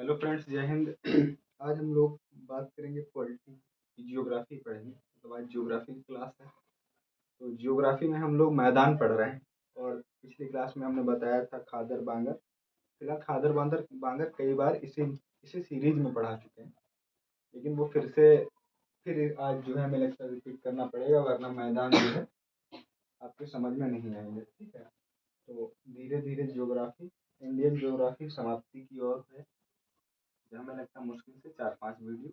Hello friends, जय हिंद। आज हम लोग बात करेंगे पॉलिटी की। जियोग्राफी पढ़ेंगे, मतलब आज जियोग्राफी की क्लास है। तो जियोग्राफी में हम लोग मैदान पढ़ रहे हैं और पिछली क्लास में हमने बताया था खादर बांगर। फिलहाल खादर बांगर बांगर कई बार इसे सीरीज में पढ़ा चुके हैं, लेकिन वो फिर आज जो है हमें लगता है रिपीट करना पड़ेगा, वरना मैदान जो है आपके समझ में नहीं आएंगे। ठीक है, तो धीरे धीरे जियोग्राफी, इंडियन जियोग्राफी समाप्ति की ओर है। हमें लगता है मुश्किल से 4-5 वीडियो,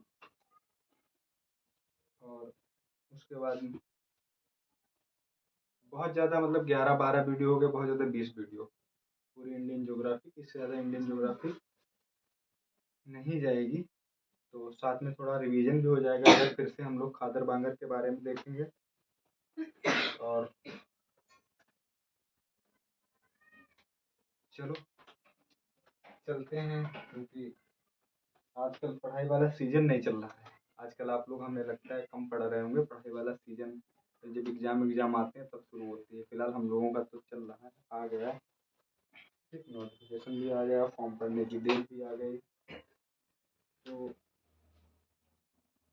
और उसके बाद बहुत ज़्यादा, मतलब 11-12 वीडियो हो गए, बहुत ज़्यादा 20 वीडियो पूरी इंडियन ज्योग्राफी। इससे ज़्यादा इंडियन ज्योग्राफी नहीं जाएगी। तो साथ में थोड़ा रिवीजन भी हो जाएगा अगर फिर से हम लोग खादर बांगर के बारे में देखेंगे। और चलो चलते हैं, क्योंकि आजकल पढ़ाई वाला सीजन नहीं चल रहा है। आजकल आप लोग, हमें लगता है, कम पढ़ रहे होंगे। पढ़ाई वाला सीजन जब एग्जाम आते हैं तब शुरू होती है। फिलहाल हम लोगों का तो चल रहा है, आ गया है। ठीक, नोटिफिकेशन भी आ गया, फॉर्म भरने की डेट भी आ गई। तो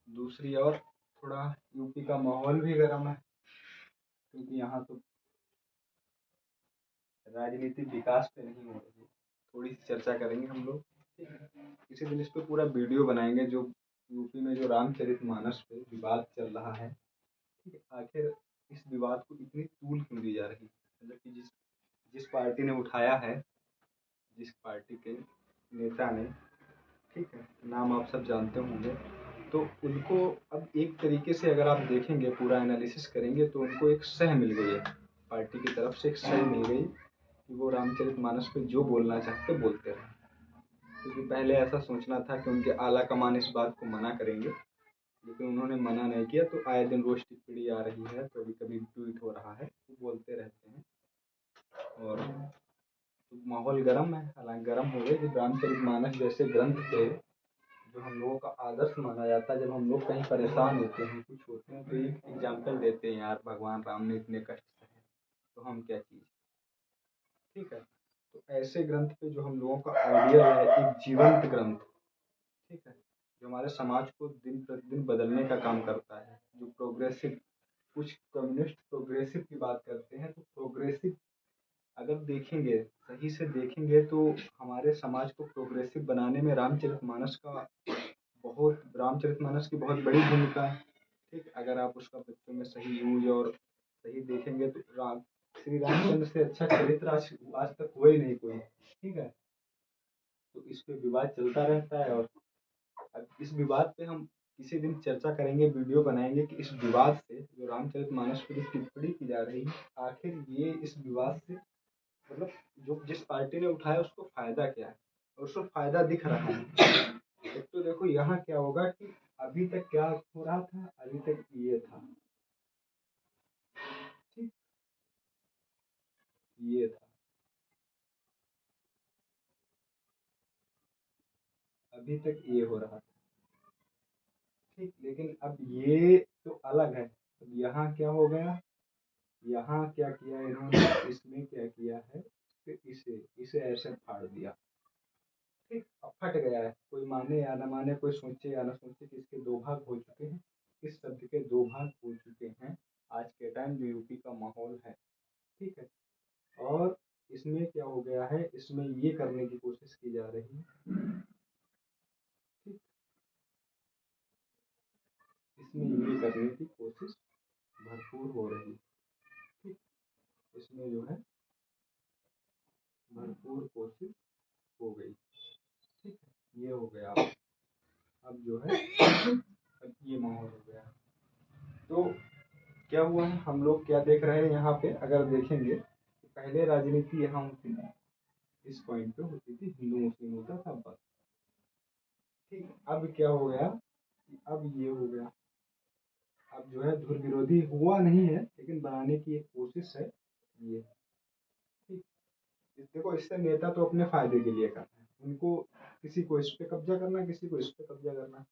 दूसरी ओर थोड़ा यूपी का माहौल भी गर्म है, क्योंकि यहाँ तो राजनीति विकास पे नहीं हो रही है। थोड़ी सी चर्चा करेंगे हम लोग, ठीक है। इसी दिन इस पे पूरा वीडियो बनाएंगे, जो यूपी में जो रामचरितमानस पे विवाद चल रहा है। ठीक है, आखिर इस विवाद को इतनी तूल क्यों दी जा रही है? मतलब कि जिस जिस पार्टी ने उठाया है, जिस पार्टी के नेता ने, ठीक है, नाम आप सब जानते होंगे, तो उनको अब एक तरीके से अगर आप देखेंगे, पूरा एनालिसिस करेंगे, तो उनको एक सह मिल गई है। पार्टी की तरफ से एक सह मिल गई कि वो रामचरितमानस पे जो बोलना चाहते बोलते रहे। क्योंकि पहले ऐसा सोचना था कि उनके आला कमान इस बात को मना करेंगे, लेकिन उन्होंने मना नहीं किया। तो आए दिन रोज टिप्पणी आ रही है, कभी कभी ट्वीट हो रहा है, वो बोलते रहते हैं। और तो माहौल गर्म है, हालांकि गर्म हो गए। जब रामचरितमानस जैसे ग्रंथ थे, जो हम लोगों का आदर्श माना जाता है, जब हम लोग कहीं परेशान होते हैं, कुछ होते हैं, तो एक एग्जाम्पल देते हैं, यार भगवान राम ने इतने कष्ट सहे, तो हम क्या चीज़। ठीक है, तो ऐसे ग्रंथ पे जो हम लोगों का आइडियल है, एक जीवंत ग्रंथ, ठीक है, जो हमारे समाज को दिन प्रतिदिन बदलने का काम करता है, जो प्रोग्रेसिव, कुछ कम्युनिस्ट प्रोग्रेसिव की बात करते हैं, तो प्रोग्रेसिव अगर देखेंगे, सही से देखेंगे, तो हमारे समाज को प्रोग्रेसिव बनाने में रामचरितमानस की बहुत बड़ी भूमिका है। ठीक, अगर आप उसका बच्चों में सही यूज और सही देखेंगे, तो श्री रामचंद्र से अच्छा चरित्र आज तक हुआ ही नहीं कोई। ठीक है, तो इस पे विवाद चलता रहता है। और अब इस विवाद पे हम किसी दिन चर्चा करेंगे, वीडियो बनाएंगे कि इस विवाद से, जो रामचरितमानस पर जो टिप्पणी की जा रही है, आखिर ये इस विवाद से, मतलब जो जिस पार्टी ने उठाया उसको फायदा क्या है, और उसको फायदा दिख रहा है। एक तो देखो यहाँ क्या होगा कि अभी तक क्या हो रहा था, अभी तक ये था, ठीक, ये था, अभी तक ये हो रहा था, ठीक। लेकिन अब ये तो अलग है। अब यहाँ क्या हो गया, यहाँ क्या किया इन्होंने, इसमें क्या किया है, फिर इसे इसे ऐसे फाड़ दिया। ठीक, अब फट गया है। कोई माने या न माने, कोई सोचे या न सोचे, कि इसके दो भाग हो चुके हैं। इस शब्द के दो भाग हो चुके हैं आज के टाइम, जो यूपी का माहौल है। ठीक है, और इसमें क्या हो गया है, इसमें ये करने की कोशिश की जा रही है, ठीक, इसमें ये करने की कोशिश भरपूर हो रही है। ठीक, इसमें जो है भरपूर कोशिश हो गई। ठीक है, ये हो गया। अब जो है, अब ये माहौल हो गया। तो क्या हुआ है, हम लोग क्या देख रहे हैं यहाँ पे, अगर देखेंगे तो पहले राजनीति यहाँ होती थी, इस पॉइंट पे होती थी, हिंदू मुस्लिम होता था बस। ठीक, अब क्या हो गया, अब ये हो गया। अब जो है धुर विरोधी हुआ नहीं है, लेकिन बनाने की एक कोशिश है ये। ठीक, देखो, इससे नेता तो अपने फायदे के लिए कर रहे हैं, उनको किसी को इस पे कब्जा करना, किसी को इस पे कब्जा करना।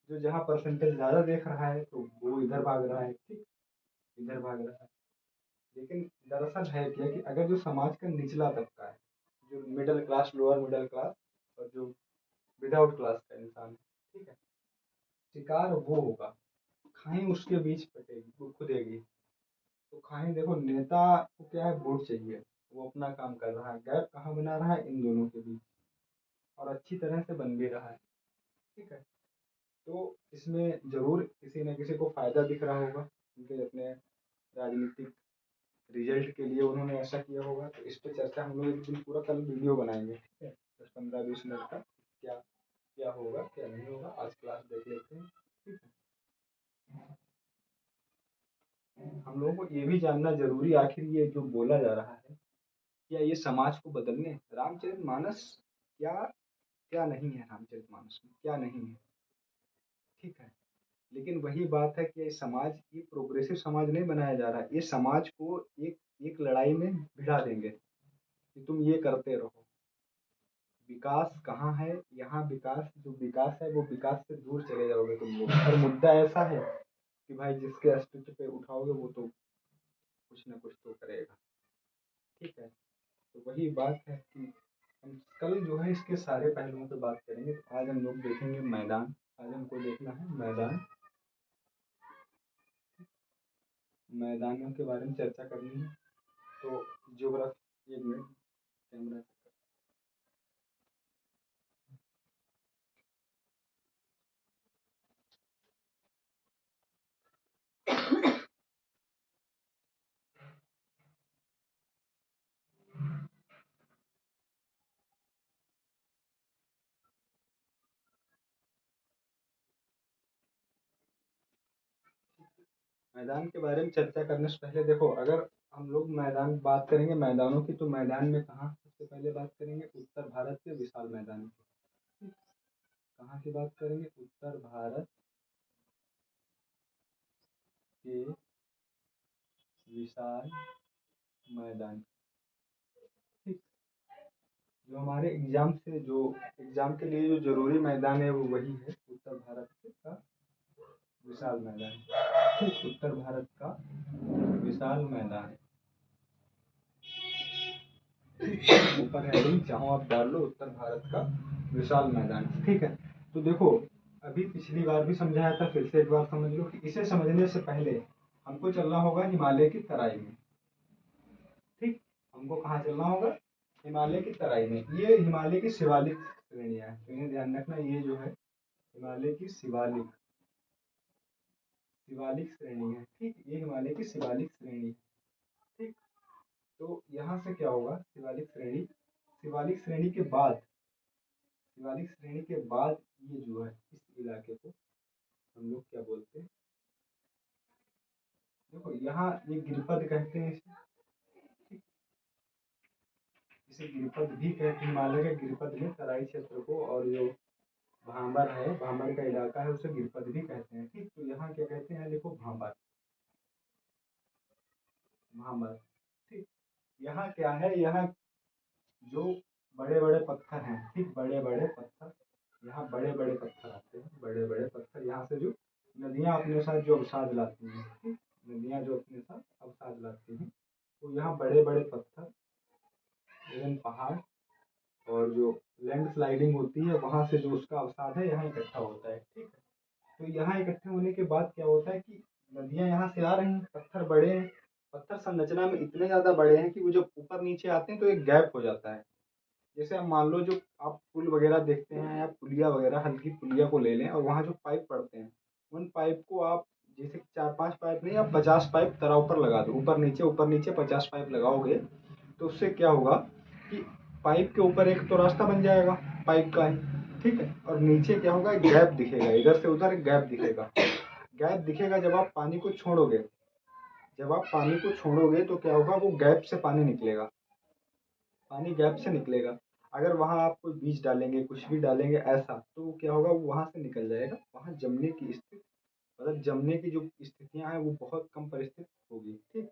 जो जहाँ परसेंटेज ज्यादा देख रहा है, तो वो इधर भाग रहा है, ठीक, इधर भाग रहा है। लेकिन दरअसल है क्या कि अगर जो समाज का निचला तबका है, जो middle class, lower middle class, और जो विदाउट क्लास का इंसान है, ठीक है। शिकार वो होगा, खाई उसके बीच पटेगी, वो खुदेगी। तो खाई देखो, नेता को क्या है, वोट चाहिए, वो अपना काम कर रहा है, गैप कहाँ बना रहा है, इन दोनों के बीच, और अच्छी तरह से बन भी रहा है, ठीक है। तो इसमें जरूर किसी न किसी को फायदा दिख रहा होगा, उनके अपने राजनीतिक रिजल्ट के लिए उन्होंने ऐसा किया होगा। तो इस पे चर्चा हम लोग एक दिन पूरा कल वीडियो बनाएंगे, ठीक है, 10-15-20 मिनट का, क्या क्या होगा क्या नहीं होगा, आज क्लास देख लेते हैं, ठीक है। हम लोगों को ये भी जानना जरूरी, आखिर ये जो बोला जा रहा है, क्या ये समाज को बदलने, रामचरितमानस क्या क्या नहीं है, रामचरितमानस में क्या नहीं है, ठीक है। लेकिन वही बात है कि ये समाज, ये प्रोग्रेसिव समाज नहीं बनाया जा रहा है, ये समाज को एक एक लड़ाई में भिड़ा देंगे कि तुम ये करते रहो। विकास कहाँ है, यहाँ विकास, जो विकास है वो विकास से दूर चले जाओगे तुम लोग। और मुद्दा ऐसा है कि भाई जिसके अस्तित्व पे उठाओगे वो तो कुछ ना कुछ तो करेगा, ठीक है। तो वही बात है कि हम कल जो है इसके सारे पहलुओं पे बात करेंगे। तो आज हम लोग देखेंगे मैदान, आज हमको देखना है मैदान, मैदानों के बारे में चर्चा करनी है। तो ज्योग्राफी, एक मिनट कैमरा, मैदान के बारे में चर्चा करने से पहले देखो, अगर हम लोग मैदान बात करेंगे मैदानों की, तो मैदान में कहाँ सबसे पहले बात करेंगे, उत्तर भारत के विशाल मैदान की। कहाँ की बात करेंगे, उत्तर भारत के विशाल मैदान, ठीक। जो हमारे एग्जाम से, जो एग्जाम के लिए जो जरूरी मैदान है वो वही है, उत्तर भारत का विशाल मैदान, ठीक। उत्तर भारत का विशाल मैदान, ऊपर हेडिंग चाहो आप डाल लो, उत्तर भारत का विशाल मैदान, ठीक है। तो देखो, अभी पिछली बार भी समझाया था, फिर से एक बार समझ लो कि इसे समझने से पहले हमको चलना होगा हिमालय की तराई में, ठीक। हमको कहाँ चलना होगा, हिमालय की तराई में। ये हिमालय की शिवालिक श्रेणियां हैं, तो इन्हें ध्यान रखना, ये जो है हिमालय की शिवालिक शिवालिक श्रेणी है, ठीक। ये हिमालय की शिवालिक श्रेणी है, ठीक। तो यहाँ से क्या होगा, शिवालिक श्रेणी, शिवालिक श्रेणी के बाद, शिवालिक श्रेणी के बाद ये जो है इस इलाके को हम लोग क्या बोलते हैं, देखो यहाँ ये गिरिपद कहते हैं इसे, ठीक। इसे गिरिपद भी कहते हैं, हिमालय के गिरिपद में तराई क्षेत्र को, और जो भांबर है, भांबर का इलाका है, उसे गिरिपद भी कहते हैं, ठीक। तो यहाँ क्या कहते हैं, देखो भांबर, भांबर, ठीक। यहाँ क्या है, यहाँ जो बड़े बड़े पत्थर हैं, ठीक, बड़े बड़े पत्थर, यहाँ बड़े बड़े पत्थर आते हैं, बड़े बड़े पत्थर, यहाँ से जो नदियाँ अपने साथ जो अवसाद लाती हैं, ठीक, नदियाँ जो अपने साथ अवसाद लाती हैं, तो यहाँ बड़े बड़े पत्थर, इवन पहाड़, और जो लैंड स्लाइडिंग होती है वहाँ से जो उसका अवसाद है यहाँ इकट्ठा होता है, ठीक है। तो यहाँ इकट्ठे होने के बाद क्या होता है कि नदियाँ यहाँ से आ रही हैं, पत्थर बड़े हैं, पत्थर संरचना में इतने ज़्यादा बड़े हैं कि वो जब ऊपर नीचे आते हैं तो एक गैप हो जाता है। जैसे आप मान लो, जो आप पुल वगैरह देखते हैं या पुलिया वगैरह, हल्की पुलिया को ले लें और वहाँ जो पाइप पड़ते हैं, उन पाइप को आप, जैसे 4-5 पाइप नहीं, आप 50 पाइप तरा ऊपर लगा दो, ऊपर नीचे 50 पाइप लगाओगे, तो उससे क्या होगा कि पाइप के ऊपर एक तो रास्ता बन जाएगा पाइप का ही, ठीक है, और नीचे क्या होगा, एक गैप दिखेगा, इधर से उधर एक गैप दिखेगा, गैप दिखेगा। जब आप पानी को छोड़ोगे, जब आप पानी को छोड़ोगे तो क्या होगा, वो गैप से पानी निकलेगा, पानी गैप से निकलेगा। अगर वहाँ आप कोई बीज डालेंगे, कुछ भी डालेंगे ऐसा, तो क्या होगा, वो वहाँ से निकल जाएगा, वहाँ जमने की स्थिति, मतलब जमने की जो स्थितियाँ हैं वो बहुत कम परिस्थित होगी, ठीक।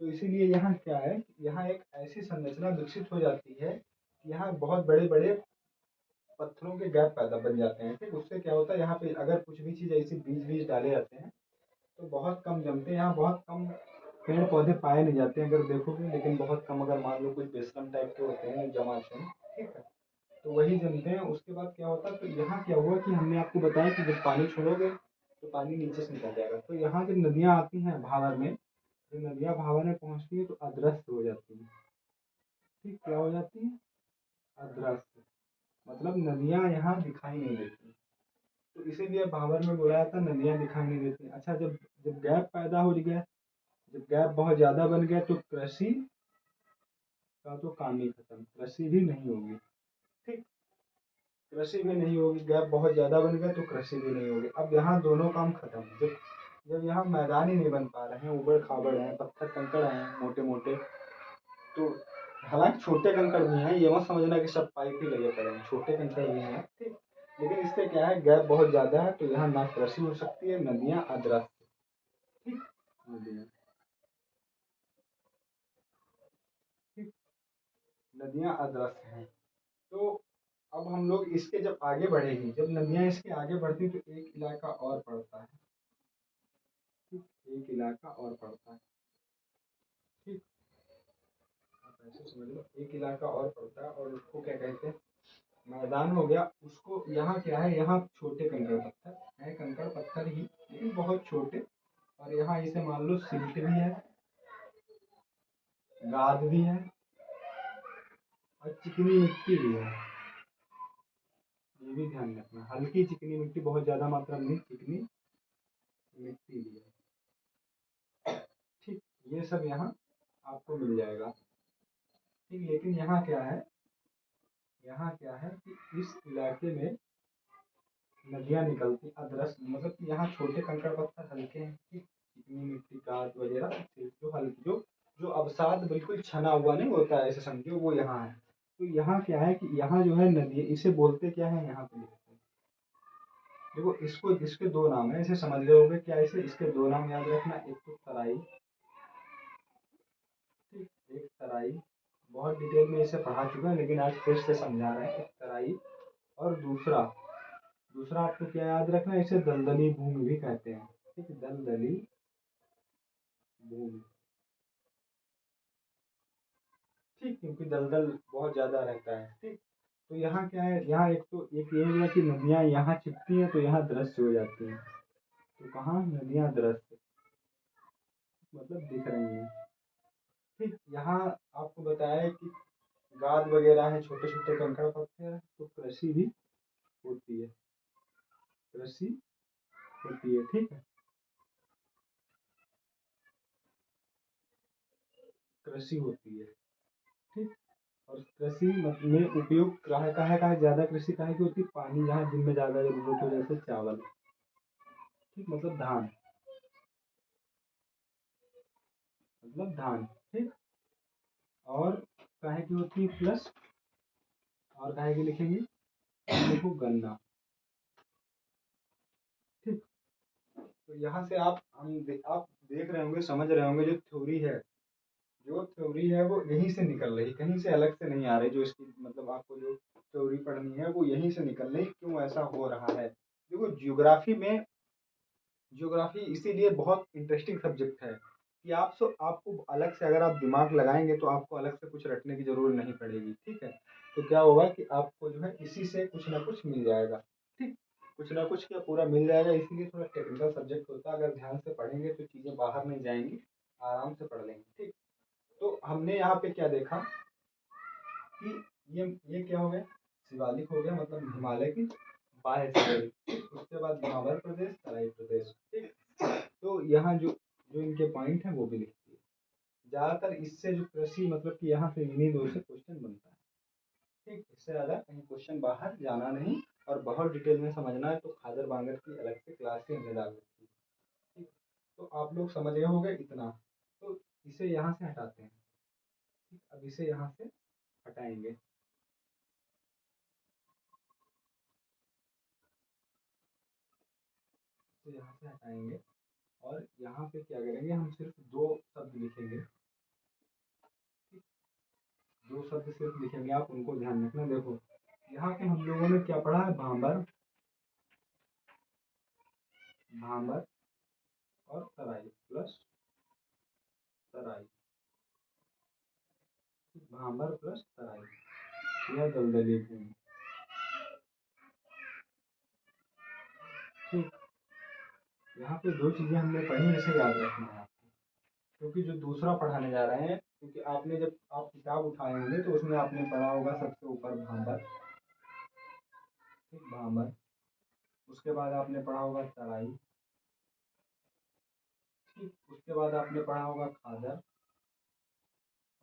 तो इसीलिए यहाँ क्या है, यहाँ एक ऐसी संरचना विकसित हो जाती है कि यहाँ बहुत बड़े बड़े पत्थरों के गैप पैदा बन जाते हैं, ठीक। उससे क्या होता है, यहाँ पे अगर कुछ भी चीज़ ऐसी बीज बीज डाले जाते हैं तो बहुत कम जमते हैं, यहाँ बहुत कम पेड़ पौधे पाए नहीं जाते हैं अगर देखोगे, लेकिन बहुत कम, अगर मान लो कुछ बेशरम टाइप के होते हैं जमाते हैं, ठीक है, तो वही जमते हैं। उसके बाद क्या होता है, तो यहाँ क्या हुआ कि हमने आपको बताया कि जब पानी छोड़ोगे तो पानी नीचे से निकल जाएगा। तो यहाँ जब नदियाँ आती हैं भावर में, जब नदियाँ भावर में पहुँचती है तो अदृश्य हो जाती है। ठीक, क्या हो जाती है? अदृश्य, मतलब नदियाँ यहाँ दिखाई नहीं देती। तो इसीलिए भावर में बोला जाता है नदियाँ दिखाई नहीं देती। अच्छा, जब जब गैप पैदा हो गया, जब गैप बहुत ज़्यादा बन गया तो कृषि का तो काम ही खत्म, कृषि भी नहीं होगी। ठीक, कृषि भी नहीं होगी, गैप बहुत ज़्यादा बन गया तो कृषि भी नहीं होगी। अब यहाँ दोनों काम खत्म। जब जब यहाँ मैदान ही नहीं बन पा रहे हैं, ऊबड़ खाबड़ हैं, पत्थर कंकड़ हैं मोटे मोटे, तो हालांकि छोटे कंकड़ भी हैं, ये मत समझना कि सब पाइप ही लगे पड़े हैं, छोटे कंकड़ भी हैं। ठीक, लेकिन इससे क्या है, गैप बहुत ज़्यादा है तो यहाँ ना कृषि हो सकती है, नदियाँ अदृश्य। ठीक, नदियाँ, ठीक, नदियाँ अदृश्य हैं। तो अब हम लोग इसके जब आगे बढ़ेंगे, जब नदियाँ इसके आगे बढ़ती तो एक इलाका और पड़ता है। ठीक, एक इलाका और पड़ता है। ठीक, आप ऐसे समझ लो, एक इलाका और पड़ता है और उसको क्या कहते हैं, मैदान हो गया। उसको यहाँ क्या है, यहाँ छोटे कंकड़ पत्थर है, कंकड़ पत्थर ही लेकिन बहुत छोटे। और यहाँ इसे मान लो सिल्ट भी है, गाद भी है और चिकनी मिट्टी भी है। ये भी ध्यान रखना, हल्की चिकनी मिट्टी, बहुत ज्यादा मात्रा में नहीं, चिकनी मिट्टी भी है। ठीक, ये सब यहाँ आपको मिल जाएगा। ठीक, लेकिन यहाँ क्या है, यहाँ क्या है कि इस इलाके में नदियाँ निकलती अदृश्य, मतलब कि यहाँ छोटे कंकड़ पत्थर हल्के हैं। ठीक, चिकनी मिट्टी, गाद वगैरह जो हल्की, जो जो अवसाद बिल्कुल छना हुआ नहीं होता है, ऐसे समझो, वो यहाँ है। तो यहाँ क्या है कि यहाँ जो है नदी, इसे बोलते क्या है, यहाँ पे लिखते हैं। देखो, इसको, इसके दो नाम है, इसे समझ गए होगे क्या, इसे, इसके दो नाम याद रखना, एक तो तराई। ठीक, एक तराई, बहुत डिटेल में इसे पढ़ा चुका है लेकिन आज फिर से समझा रहे हैं। एक तराई, और दूसरा, दूसरा आपको क्या याद रखना है, इसे दलदली भूमि भी कहते हैं। ठीक, दलदली भूमि। ठीक, क्योंकि दलदल बहुत ज्यादा रहता है। ठीक, तो यहाँ क्या है, यहाँ एक तो एक ये हो गया कि नदियाँ यहाँ छिपती हैं तो यहाँ दृश्य हो जाती हैं। तो कहाँ नदियाँ दृश्य, मतलब दिख रही हैं। ठीक, यहाँ आपको बताया कि गाद वगैरह है, छोटे छोटे कंकड़ पत्थर है, तो कृषि भी होती है, कृषि होती है। ठीक है, कृषि होती है। ठीक, और कृषि में उपयोग कहाँ ज़्यादा कृषि कहाँ की होती है, पानी जहाँ जिनमें ज़्यादा जरूरत हो, जैसे चावल। ठीक, मतलब धान, मतलब धान। ठीक, और काहे की होती है प्लस, और काहे की लिखेंगे, देखो गन्ना। ठीक, तो यहाँ से आप देख रहे होंगे, समझ रहे होंगे, जो थ्योरी है, जो थ्योरी है वो यहीं से निकल रही, कहीं से अलग से नहीं आ रही। जो इसकी मतलब आपको जो थ्योरी पढ़नी है वो यहीं से निकल रही, क्यों ऐसा हो रहा है। देखो, ज्योग्राफी में, ज्योग्राफी इसीलिए बहुत इंटरेस्टिंग सब्जेक्ट है कि आपको अलग से, अगर आप दिमाग लगाएंगे तो आपको अलग से कुछ रटने की जरूरत नहीं पड़ेगी। ठीक है, तो क्या होगा कि आपको जो है इसी से कुछ ना कुछ मिल जाएगा। ठीक, कुछ ना कुछ क्या, पूरा मिल जाएगा। इसीलिए थोड़ा टेक्निकल सब्जेक्ट होता है, अगर ध्यान से पढ़ेंगे तो चीज़ें बाहर नहीं जाएंगी, आराम से पढ़ लेंगे। ठीक, तो हमने यहाँ पे क्या देखा कि ये क्या हो गया, शिवालिक हो गया, मतलब हिमालय की बाह्य साइड। उसके बाद भावर प्रदेश, तराई प्रदेश। ठीक, तो यहाँ जो जो इनके पॉइंट हैं वो भी लिखती है। ज़्यादातर इससे जो कृषि, मतलब कि यहाँ से इन्हीं दो से क्वेश्चन बनता है। ठीक, इससे ज़्यादा कहीं क्वेश्चन बाहर जाना नहीं। और बहुत डिटेल में समझना है तो खादर बांगर की अलग से क्लास ही हमने डाल रखी है। ठीक, तो आप लोग समझ गए होंगे इतना। तो इसे यहाँ से हटाते हैं। ठीक, अब इसे यहाँ से हटाएंगे, इसे यहाँ से हटाएंगे। और यहाँ पे क्या करेंगे, हम सिर्फ दो शब्द लिखेंगे। ठीक, दो शब्द सिर्फ लिखेंगे, आप उनको ध्यान रखना। देखो, यहाँ पे हम लोगों ने क्या पढ़ा है, भांबर, भांबर और तराई प्लस तराई। भांबर प्लस तराई, यह दलदली भूमि। ठीक, यहाँ पे दो चीज़ें हमने पढ़ी, इसे याद रखना है आपको, क्योंकि जो दूसरा पढ़ाने जा रहे हैं, क्योंकि आपने जब आप किताब उठाए होंगे तो उसमें आपने पढ़ा होगा सबसे ऊपर भांबर, ठीक, भांबर। उसके बाद आपने पढ़ा होगा तराई, ठीक, उसके बाद आपने पढ़ा होगा खादर,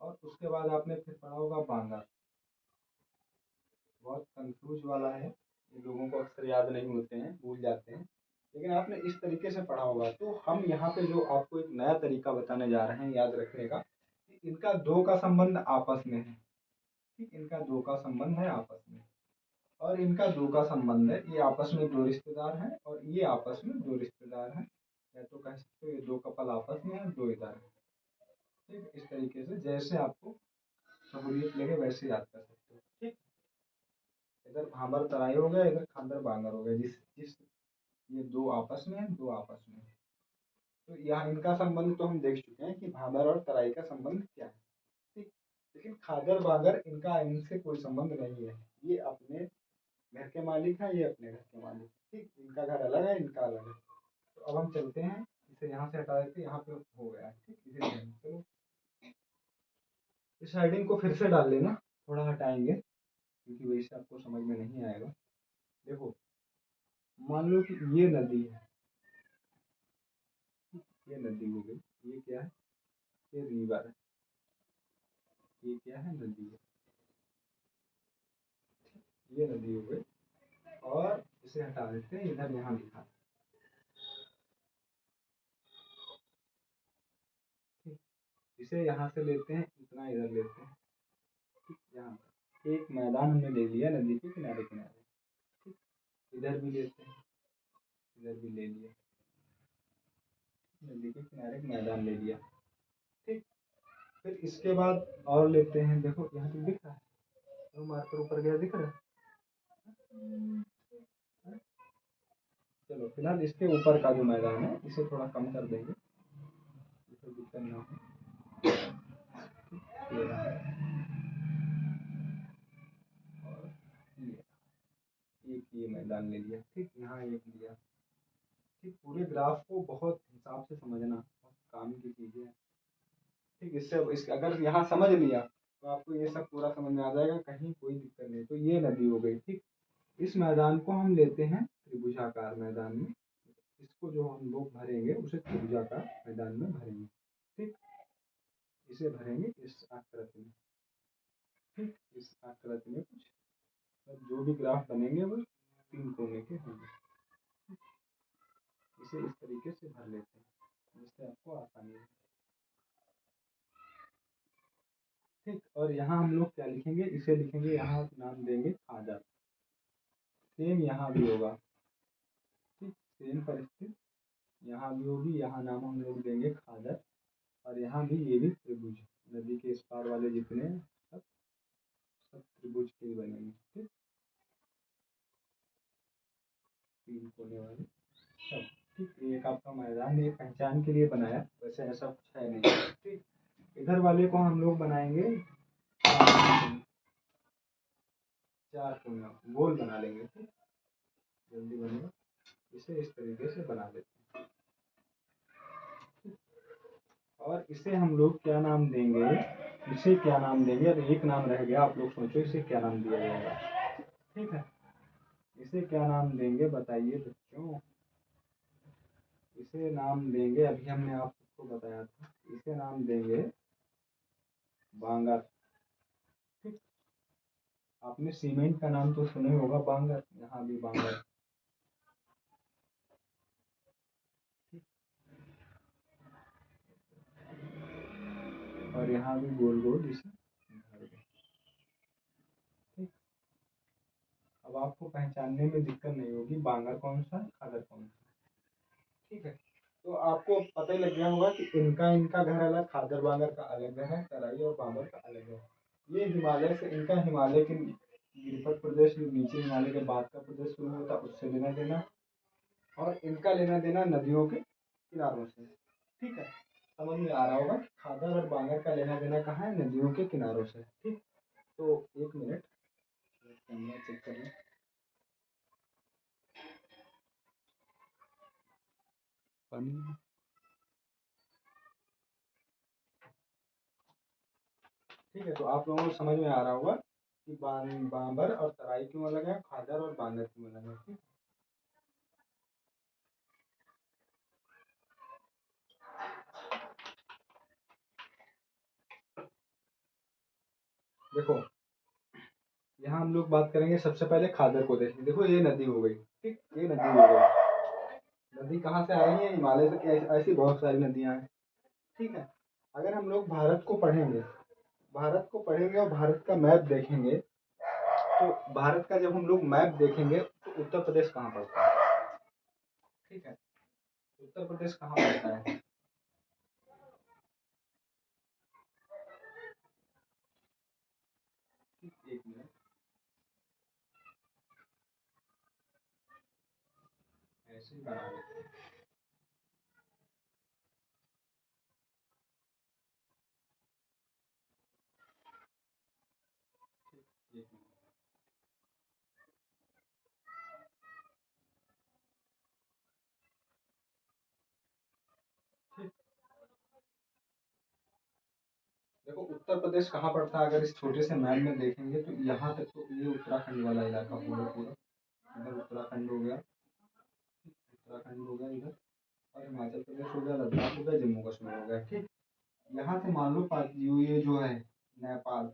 और उसके बाद आपने फिर पढ़ा होगा बांगर। बहुत कंफ्यूज वाला है, ये लोगों को अक्सर याद नहीं होते हैं, भूल जाते हैं, लेकिन आपने इस तरीके से पढ़ा होगा। तो हम यहाँ पे जो आपको एक नया तरीका बताने जा रहे हैं याद रखने का, कि इनका दो का संबंध आपस में है, ठीक, इनका दो का संबंध है आपस में, और इनका दो का संबंध है, ये आपस में दो रिश्तेदार हैं, और ये आपस में दो रिश्तेदार हैं, या तो कह सकते हो ये दो कपल आपस में है, दो इधर है, ठीक। इस तरीके से जैसे आपको सहूलियत लगे वैसे याद कर सकते हो, ठीक। इधर भाबर तराई हो गया, इधर खादर बांगर हो गया, जिस जिस ये दो आपस में है, दो आपस में है। तो यहाँ इनका संबंध तो हम देख चुके हैं कि भाबर और तराई का संबंध क्या है, ठीक। लेकिन खादर बांगर इनका इनसे कोई संबंध नहीं है, ये अपने घर के मालिक हैं, ये अपने घर के मालिक हैं, ठीक। इनका घर अलग है, इनका अलग है। तो अब हम चलते हैं, इसे यहाँ से हटा देते हैं, यहाँ पे हो गया, ठीक। इसे चलो इस हेडिंग को फिर से डाल लेना, थोड़ा हटाएंगे क्योंकि वैसे आपको समझ में नहीं आएगा। देखो, मान लो कि ये नदी है, ये नदी हो गई, ये क्या है, ये रिवर है, ये क्या है, नदी है, ये नदी हो गई। और इसे हटा देते हैं, इधर यहाँ लिखा, ठीक। इसे यहाँ से लेते हैं, इतना इधर लेते हैं, ठीक, यहाँ तक एक मैदान हमने ले लिया नदी के किनारे किनारे, ठीक। इधर भी लेते हैं, इधर भी ले लिया, नदी के किनारे एक मैदान ले लिया, ठीक। फिर इसके बाद और लेते हैं, देखो यहाँ तक दिख रहा है, तो मार्कर ऊपर गया, दिख रहा है। चलो फिलहाल इसके ऊपर का जो मैदान है इसे थोड़ा कम कर देंगे, इसे दिक्कत ना हो। ये रहा, और एक ये मैदान ले लिया, ठीक, यहाँ एक लिया, ठीक। पूरे ग्राफ को बहुत हिसाब से समझना, बहुत काम की चीजें हैं, ठीक। इससे अगर यहाँ समझ लिया तो आपको ये सब पूरा समझ में आ जाएगा, कहीं कोई दिक्कत नहीं। तो ये नदी हो गई, ठीक। इस मैदान को हम लेते हैं त्रिभुजाकार मैदान में, इसको जो हम लोग भरेंगे उसे त्रिभुजाकार मैदान में भरेंगे, ठीक। इसे भरेंगे इस आकृति में, ठीक। इस आकृति में कुछ जो भी ग्राफ बनेंगे वो 3 कोने के होंगे, इसे इस तरीके से भर लेते हैं जिससे आपको आसानी हो, ठीक। और यहाँ हम लोग क्या लिखेंगे, इसे लिखेंगे, यहाँ नाम देंगे खादर। सेम यहाँ भी होगा, ठीक, सेम परिस्थिति यहाँ भी होगी, यहाँ नाम हम लोग देंगे खादर, और यहाँ भी ये भी त्रिभुज, नदी के इस पार वाले जितने सब सब त्रिभुज के ही बनेंगे, ठीक, 3 कोने वाले सब, ठीक। एक आपका मैदान ये पहचान के लिए बनाया, वैसे ऐसा कुछ है नहीं, ठीक। इधर वाले को हम लोग बनाएंगे 4 कोने, गोल बना लेंगे, ठीक, जल्दी बनेगा। इसे इस तरीके से बना देते हैं, और इसे हम लोग क्या नाम देंगे, इसे क्या नाम देंगे, अब एक नाम रह गया, आप लोग सोचो इसे क्या नाम दिया जाएगा, ठीक है। इसे क्या नाम देंगे बताइए बच्चों, इसे नाम देंगे, अभी हमने आप सबको बताया था, इसे नाम देंगे बांगर, ठीक। आपने सीमेंट का नाम तो सुना ही होगा, बांगर, यहाँ भी बांगर, ठीक। और यहाँ भी गोल गोल इसे भर दें, ठीक। अब आपको पहचानने में दिक्कत नहीं होगी, बांगर कौन सा, खादर कौन सा, ठीक है। तो आपको पता ही लग गया होगा कि इनका इनका घर अलग, खादर बांगर का अलग घर है, तराई और बांगर का अलग है। ये हिमालय से, इनका हिमालय के गिरिपथ प्रदेश में नीचे हिमालय के बाद का प्रदेश शुरू होता है, उससे लेना देना, और इनका लेना देना नदियों के किनारों से, ठीक है। समझ में आ रहा होगा कि खादर और बांगर का लेना देना कहाँ है, नदियों के किनारों से, ठीक। तो एक मिनट कैमरा चेक कर लें, पानी में। ठीक है, तो आप लोगों को समझ में आ रहा होगा कि बांबर और तराई क्यों अलग है, खादर और बांगर क्यों अलग है। ठीक, देखो यहाँ हम लोग बात करेंगे, सबसे पहले खादर को देखें। देखो ये नदी हो गई, ठीक, ये नदी हो गई। नदी कहाँ से आ रही है, हिमालय से। ऐसी बहुत सारी नदियाँ हैं। ठीक है, अगर हम लोग भारत को पढ़ेंगे, भारत को पढ़ेंगे और भारत का मैप देखेंगे, तो भारत का जब हम लोग मैप देखेंगे तो उत्तर प्रदेश कहाँ पड़ता है। ठीक है, उत्तर प्रदेश कहाँ पड़ता है। एक मिनट, ऐसे ही बना लेते हैं। एक मिनट। ठीक, देखो उत्तर प्रदेश कहाँ पड़ता है, अगर इस छोटे से मैप में देखेंगे तो यहाँ तक, तो ये उत्तराखंड वाला इलाका पूरा पूरा, इधर उत्तराखंड हो गया, उत्तराखंड हो गया इधर, और हिमाचल प्रदेश हो गया, लद्दाख हो गया, जम्मू कश्मीर हो गया। ठीक, यहाँ से मान लो ये जो है नेपाल,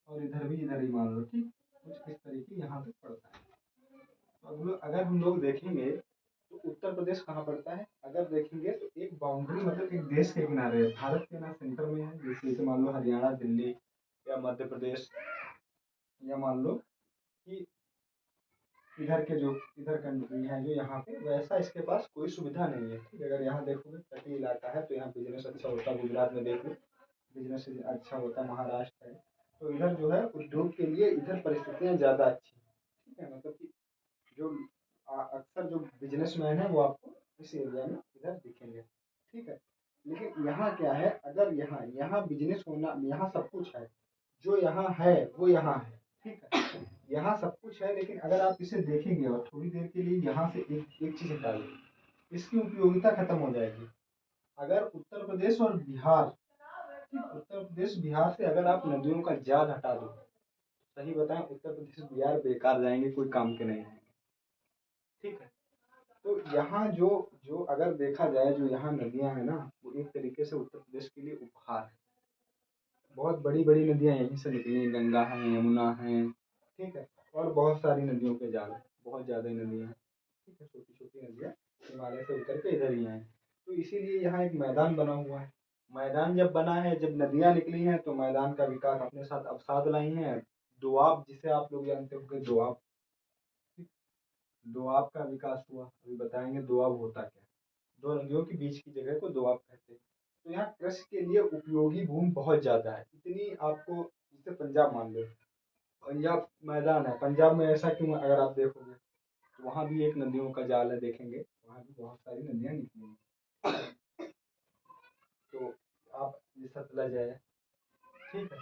और इधर भी इधर ही मान लो। ठीक, कुछ इस तरीके यहाँ तक पड़ता है। तो अगर हम लोग देखेंगे तो उत्तर प्रदेश कहाँ पड़ता है, अगर देखेंगे तो एक बाउंड्री, मतलब एक देश के किनारे है, भारत के ना सेंटर में है। जैसे मान लो हरियाणा, दिल्ली या मध्य प्रदेश, या मान लो कि इधर के जो इधर कंट्री है जो यहाँ पे, वैसा इसके पास कोई सुविधा नहीं है। ठीक है, अगर यहाँ देखोगे तटीय इलाका है तो यहाँ बिजनेस अच्छा होता है। गुजरात में देख लो, बिजनेस अच्छा होता है। महाराष्ट्र है तो इधर जो है उद्योग के लिए इधर परिस्थितियाँ ज़्यादा अच्छी हैं। ठीक है, मतलब कि जो अक्सर जो बिजनेसमैन है वो आपको इस एरिया में इधर दिखेंगे। ठीक है, लेकिन यहाँ क्या है, अगर यहाँ यहाँ बिजनेस होना, यहाँ सब कुछ है, जो यहाँ है वो यहाँ है। ठीक है, यहाँ सब कुछ है, लेकिन अगर आप इसे देखेंगे और थोड़ी देर के लिए यहाँ से एक चीज़ हटा दें, इसकी उपयोगिता खत्म हो जाएगी। अगर उत्तर प्रदेश और बिहार, ठीक, उत्तर प्रदेश बिहार से अगर आप नदियों का जाल हटा दो, सही बताएं उत्तर प्रदेश बिहार बेकार जाएंगे, कोई काम के नहीं आएंगे। ठीक है, तो यहाँ जो जो अगर देखा जाए, जो यहाँ नदियाँ हैं ना, वो एक तरीके से उत्तर प्रदेश के लिए उपहार है। बहुत बड़ी बड़ी नदियाँ यहीं से निकली हैं, गंगा है, यमुना है। ठीक है, और बहुत सारी नदियों के जाल, बहुत ज़्यादा नदियाँ हैं। ठीक है, छोटी छोटी नदियाँ हिमालय से उतर के इधर ही हैं। तो इसीलिए यहाँ एक मैदान बना हुआ है। मैदान जब बना है, जब नदियाँ निकली हैं, तो मैदान का विकास अपने साथ अवसाद लाई हैं। दोआब, जिसे आप लोग जानते होंगे, दोआब, दोआब का विकास हुआ। अभी बताएंगे दोआब होता क्या है। दो नदियों के बीच की जगह को दोआब कहते हैं। तो यहाँ कृषि के लिए उपयोगी भूमि बहुत ज़्यादा है। इतनी आपको, जैसे पंजाब मान लो, पंजाब मैदान है, पंजाब में ऐसा क्यों है, अगर आप देखोगे तो वहाँ भी एक नदियों का जाल है, देखेंगे वहाँ भी बहुत सारी नदियाँ निकली हैं। तो आप, ये सतलज है, ठीक है,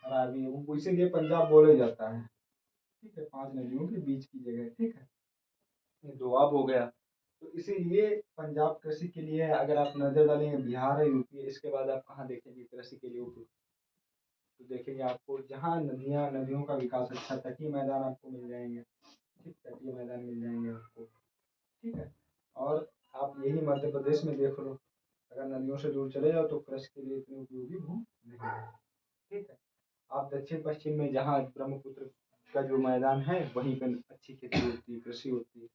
रावी है, वो इसीलिए पंजाब बोला जाता है। ठीक है, 5 नदियों के बीच की जगह। ठीक है, ये दोआब हो गया। तो इसीलिए पंजाब कृषि के लिए है। अगर आप नजर डालेंगे, बिहार है, यूपी है, इसके बाद आप कहाँ देखेंगे कृषि के लिए उपयुक्त, तो देखेंगे आपको जहाँ नदियाँ, नदियों का विकास अच्छा, तटीय मैदान आपको मिल जाएंगे। ठीक, तटीय मैदान मिल जाएंगे आपको। ठीक है, और आप यही मध्य प्रदेश में देख लो, अगर नदियों से दूर चले जाओ तो कृषि के लिए इतनी उपयोगी भूमि नहीं है। ठीक है, आप दक्षिण पश्चिम में जहाँ ब्रह्मपुत्र का जो मैदान है, वहीं पर अच्छी खेती होती है, कृषि होती है।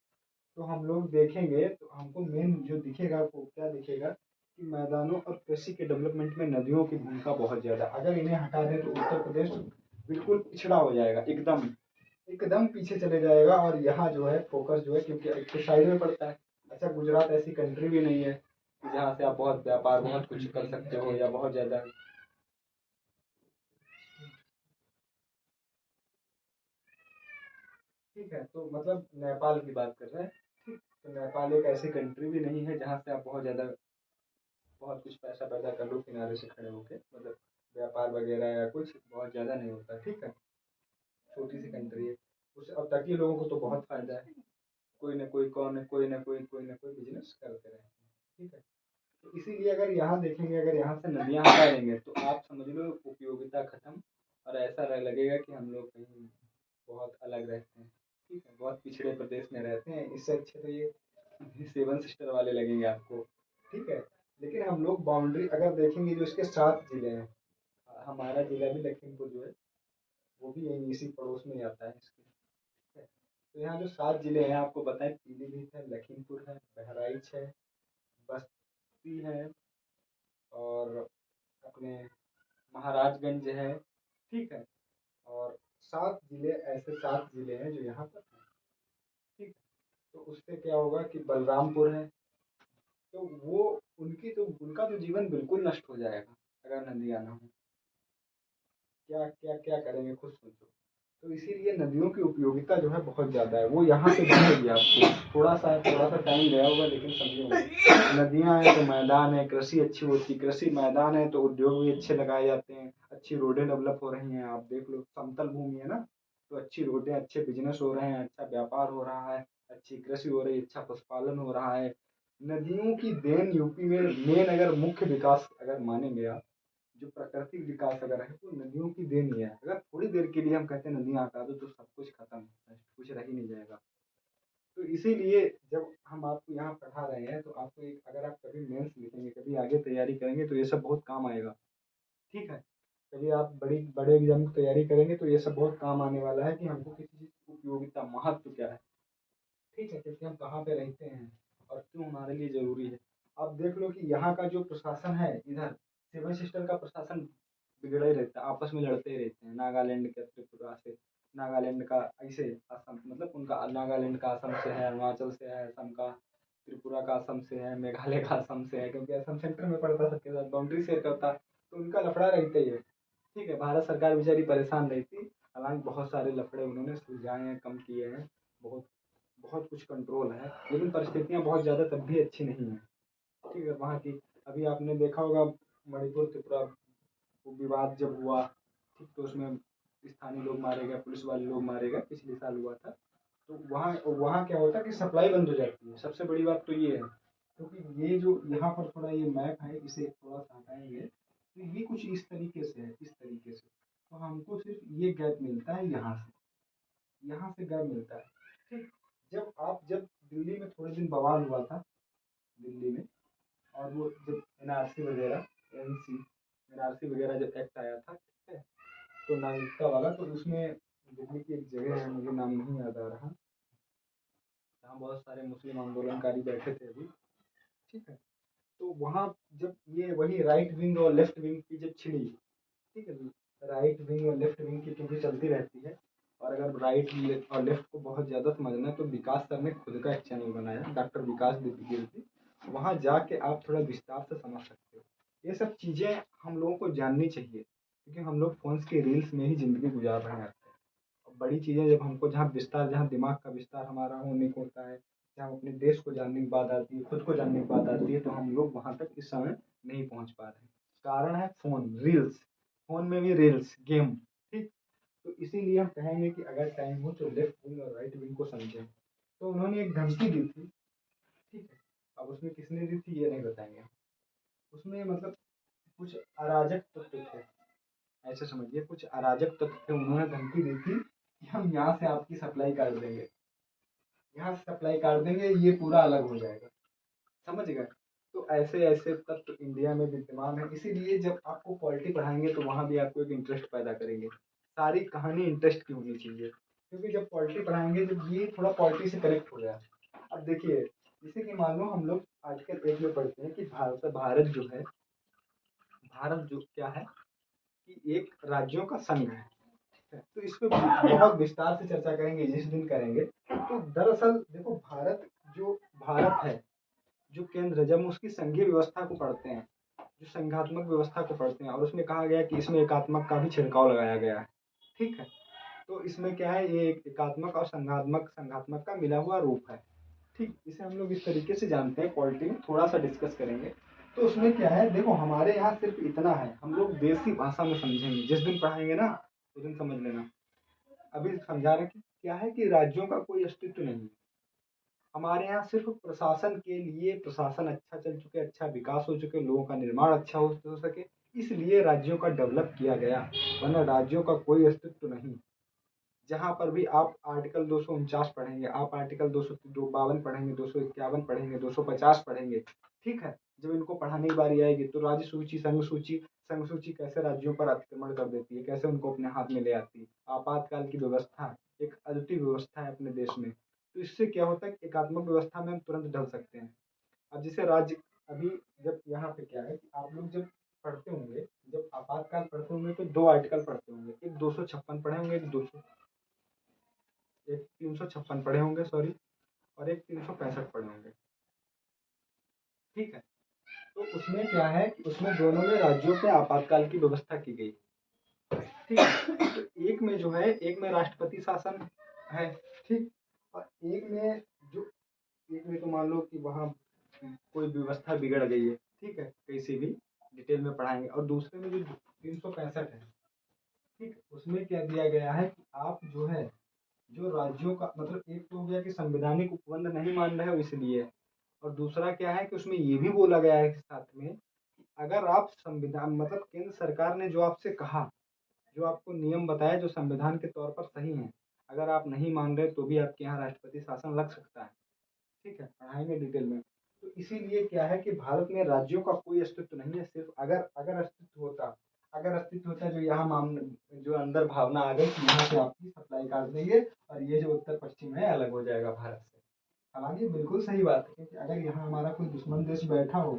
तो हम लोग देखेंगे तो हमको मेन जो दिखेगा, आपको क्या दिखेगा कि मैदानों और कृषि के डेवलपमेंट में नदियों की भूमिका बहुत ज़्यादा। अगर इन्हें हटा दें तो उत्तर प्रदेश बिल्कुल पिछड़ा हो जाएगा, एकदम एकदम पीछे चले जाएगा। और यहाँ जो है फोकस जो है, क्योंकि एक तो साइड में पड़ता है। अच्छा, गुजरात ऐसी कंट्री भी नहीं है कि जहाँ से आप बहुत व्यापार, बहुत कुछ कर सकते हो, या बहुत ज़्यादा। ठीक है, तो मतलब नेपाल की बात कर रहे हैं। ठीक, तो नेपाल एक ऐसी कंट्री भी नहीं है जहाँ से आप बहुत ज़्यादा, बहुत कुछ पैसा पैदा कर लो किनारे से खड़े होके, मतलब व्यापार वगैरह या कुछ बहुत ज़्यादा नहीं होता। ठीक है, छोटी सी कंट्री है। उस और तटीय लोगों को तो बहुत फायदा है, कोई ना कोई, कोई ना कोई बिजनेस करते रहे। ठीक है। तो इसीलिए अगर यहाँ देखेंगे, अगर यहाँ से नदियाँ हटा देंगे तो आप समझ लो उपयोगिता खत्म, और ऐसा लगेगा कि हम लोग कहीं बहुत अलग रहते हैं, ठीक है, बहुत पिछड़े प्रदेश में रहते हैं। इससे अच्छे तो ये सेवन सिस्टर वाले लगेंगे आपको, ठीक है। लेकिन हम लोग बाउंड्री अगर देखेंगे, जो इसके 7 जिले हैं, हमारा जिला भी लखीमपुर जो है वो भी यही इसी पड़ोस में आता है इसके, ठीक है। तो यहाँ जो 7 जिले हैं आपको बताएं, पीलीभीत है, लखीमपुर है, बहराइच है, बस्ती है, और अपने महाराजगंज है, ठीक है। और 7 जिले, ऐसे 7 जिले हैं जो यहाँ पर हैं, ठीक है। तो उससे क्या होगा कि बलरामपुर है, तो वो उनका तो जीवन बिल्कुल नष्ट हो जाएगा अगर नदियाँ ना हो। क्या क्या क्या करेंगे खुद सोचो। तो इसीलिए नदियों की उपयोगिता जो है बहुत ज़्यादा है, वो यहाँ से दिखेगी आपको। थोड़ा सा टाइम गया होगा लेकिन समझेंगे। नदियाँ हैं तो मैदान है, कृषि अच्छी होती, कृषि मैदान है तो उद्योग भी अच्छे लगाए जाते हैं, अच्छी रोडें डेवलप हो रही हैं। आप देख लो, समतल भूमि है ना, तो अच्छी रोडें, अच्छे बिजनेस हो रहे हैं, अच्छा व्यापार हो रहा है, अच्छी कृषि हो रही है, अच्छा पशुपालन हो रहा है। नदियों की देन यूपी में मेन, अगर मुख्य विकास अगर मानेंगे आप, जो प्राकृतिक विकास अगर है वो नदियों की देन ही है। अगर थोड़ी देर के लिए हम कहते हैं नदियाँ हटा दो तो सब कुछ खत्म, कुछ रह ही नहीं जाएगा। तो इसीलिए जब हम आपको यहाँ पढ़ा रहे हैं तो आपको एक, अगर आप कभी मेंस लिखेंगे, कभी आगे तैयारी करेंगे तो ये सब बहुत काम आएगा, ठीक है। कभी आप बड़े एग्जाम की तैयारी करेंगे तो ये सब बहुत काम आने वाला है कि हमको किसी चीज़ की उपयोगिता, महत्व क्या है, ठीक है, क्योंकि हम कहाँ पे रहते हैं और क्यों हमारे लिए ज़रूरी है। आप देख लो कि यहाँ का जो प्रशासन है, इधर सेवन सिस्टर का प्रशासन बिगड़ा ही रहता है, आपस में लड़ते ही रहते हैं। नागालैंड के त्रिपुरा से, नागालैंड का ऐसे असम, मतलब उनका नागालैंड का असम से है, अरुणाचल से है असम का, त्रिपुरा का असम से है, मेघालय का असम से है, क्योंकि असम सेंटर में पड़ता, सबके साथ बाउंड्री शेयर करता, तो उनका लफड़ा रहता ही है, ठीक है। भारत सरकार बेचारी परेशान रहती, हालांकि बहुत सारे लफड़े उन्होंने सुलझाए हैं, कम किए हैं, बहुत बहुत कुछ कंट्रोल है, लेकिन परिस्थितियाँ बहुत ज़्यादा तब भी अच्छी नहीं हैं, ठीक है, वहाँ की। अभी आपने देखा होगा मणिपुर त्रिपुरा विवाद जब हुआ, ठीक, तो उसमें स्थानीय लोग मारे गए, पुलिस वाले लोग मारे गए, पिछले साल हुआ था। तो वहाँ वहाँ क्या होता है कि सप्लाई बंद हो जाती है, सबसे बड़ी बात तो ये है। क्योंकि ये जो यहाँ पर थोड़ा ये मैप है, इसे थोड़ा सा हटाएंगे तो ये कुछ इस तरीके से है, इस तरीके से। तो हमको सिर्फ ये गैप मिलता है यहाँ से गैप मिलता है, ठीक। जब दिल्ली में थोड़े दिन बवाल हुआ था दिल्ली में, और वो जब एनआरसी वगैरह, एनसी एनआरसी वगैरह जब एक्ट आया था, ठीक है, तो नागरिकता वाला, तो उसमें दिल्ली की एक जगह है, मुझे नाम नहीं याद आ रहा, जहाँ बहुत सारे मुस्लिम आंदोलनकारी बैठे थे अभी, ठीक है। तो वहाँ जब ये वही राइट विंग और लेफ्ट विंग की जब छिड़ी, ठीक है, राइट विंग और लेफ्ट विंग की क्योंकि चलती रहती है, और अगर राइट और लेफ्ट को बहुत ज़्यादा समझना है तो विकास सर ने खुद का एक चैनल बनाया, डॉक्टर विकास कीर्ति, वहाँ जाके आप थोड़ा विस्तार से समझ सकते हो। ये सब चीज़ें हम लोगों को जाननी चाहिए, क्योंकि हम लोग फोन्स के रील्स में ही ज़िंदगी गुजार रहे हैं। बड़ी चीज़ें जब हमको, जहाँ विस्तार, जहाँ दिमाग का विस्तार हमारा होने को होता है, जहाँ अपने देश को जानने की बात आती है, खुद को जानने की बात आती है, तो हम लोग वहाँ तक इस समय नहीं पहुँच पा रहे हैं। कारण है फ़ोन, रील्स, फ़ोन में भी रील्स, गेम, ठीक। तो इसीलिए हम कहेंगे कि अगर टाइम हो तो लेफ्ट विंग और राइट विंग को समझें। तो उन्होंने एक धमकी दी थी, ठीक है, अब उसमें किसने दी थी ये नहीं बताएंगे। उसमें मतलब कुछ अराजक तत्व थे, ऐसे समझिए, कुछ अराजक तत्व थे, उन्होंने धमकी दी थी कि हम यहाँ से आपकी सप्लाई काट देंगे, यहाँ से सप्लाई काट देंगे, ये पूरा अलग हो जाएगा, समझ गए। तो ऐसे ऐसे तत्व इंडिया में विद्यमान है, इसीलिए जब आपको पॉलिटी पढ़ाएंगे तो वहाँ भी आपको एक इंटरेस्ट पैदा करेंगे। सारी कहानी इंटरेस्ट की होनी चाहिए, क्योंकि जब पॉलिटी पढ़ाएंगे, जब ये थोड़ा पॉलिटी से कनेक्ट हो गया। अब देखिए, जैसे कि मान लो हम लोग आजकल एक में पढ़ते हैं कि भारत जो है, भारत जो क्या है कि एक राज्यों का संघ है, तो इस पे बहुत विस्तार से चर्चा करेंगे जिस दिन करेंगे। तो दरअसल देखो, जो भारत है, जो केंद्र, जब हम उसकी संघीय व्यवस्था को पढ़ते हैं, जो संघात्मक व्यवस्था को पढ़ते हैं, और उसमें कहा गया कि इसमें एकात्मक का भी छिड़काव लगाया गया है, ठीक है। तो इसमें क्या है, ये एकात्मक और संघात्मक का मिला हुआ रूप है, ठीक। इसे हम लोग इस तरीके से जानते हैं, पॉलिटी में थोड़ा सा डिस्कस करेंगे। तो उसमें क्या है, देखो हमारे यहाँ सिर्फ इतना है, हम लोग देसी भाषा में समझेंगे, जिस दिन पढ़ाएंगे ना उस दिन समझ लेना। अभी समझा रहे कि क्या है कि राज्यों का कोई अस्तित्व नहीं है, हमारे यहाँ सिर्फ प्रशासन के लिए, प्रशासन अच्छा चल चुके, अच्छा विकास हो चुके, लोगों का निर्माण अच्छा हो सके, इसलिए राज्यों का डेवलप किया गया, वरना राज्यों का कोई अस्तित्व नहीं। जहाँ पर भी आप आर्टिकल 249 पढ़ेंगे, आप आर्टिकल 252 पढ़ेंगे, 251 पढ़ेंगे, 250 पढ़ेंगे, ठीक है। जब इनको पढ़ाने की बारी आएगी तो राज्य सूची, संघ सूची कैसे राज्यों पर अतिक्रमण कर देती है, कैसे उनको अपने हाथ में ले आती है। आपातकाल की व्यवस्था एक अद्वितीय व्यवस्था है अपने देश में, तो इससे क्या होता है कि एकात्मक व्यवस्था में हम तुरंत ढल सकते हैं। अब जैसे राज्य, अभी जब यहाँ पे क्या है कि आप लोग जब पढ़ते होंगे, जब आपातकाल पढ़ते होंगे तो 2 आर्टिकल पढ़ते होंगे, एक 256 पढ़े होंगे, एक 356 पढ़े होंगे, सॉरी, और एक 365 पढ़े होंगे, ठीक है। तो उसमें क्या है कि उसमें दोनों में राज्यों पे आपातकाल की व्यवस्था की गई, ठीक है। तो एक में जो है, एक में राष्ट्रपति शासन है, ठीक, और एक में तो मान लो कि वहाँ कोई व्यवस्था बिगड़ गई है, ठीक है, कैसे भी डिटेल में पढ़ाएंगे। और दूसरे में जो 365 है, ठीक, उसमें क्या दिया गया है कि आप जो है, जो राज्यों का मतलब, एक तो हो गया कि संवैधानिक उपबंध नहीं मान रहे हो इसलिए, और दूसरा क्या है कि उसमें ये भी बोला गया है कि साथ में कि अगर आप संविधान मतलब केंद्र सरकार ने जो आपसे कहा, जो आपको नियम बताया जो संविधान के तौर पर सही है, अगर आप नहीं मान रहे तो भी आपके यहाँ राष्ट्रपति शासन लग सकता है, ठीक है, पढ़ाएंगे डिटेल में। तो इसीलिए क्या है कि भारत में राज्यों का कोई अस्तित्व नहीं है, सिर्फ अगर अगर अस्तित्व होता जो यहाँ मामले जो अंदर भावना आ गई कि यहाँ से आपकी सप्लाई काट देंगे और ये जो उत्तर पश्चिम है अलग हो जाएगा भारत से। हालांकि बिल्कुल सही बात है, क्योंकि अगर यहाँ हमारा कोई दुश्मन देश बैठा हो,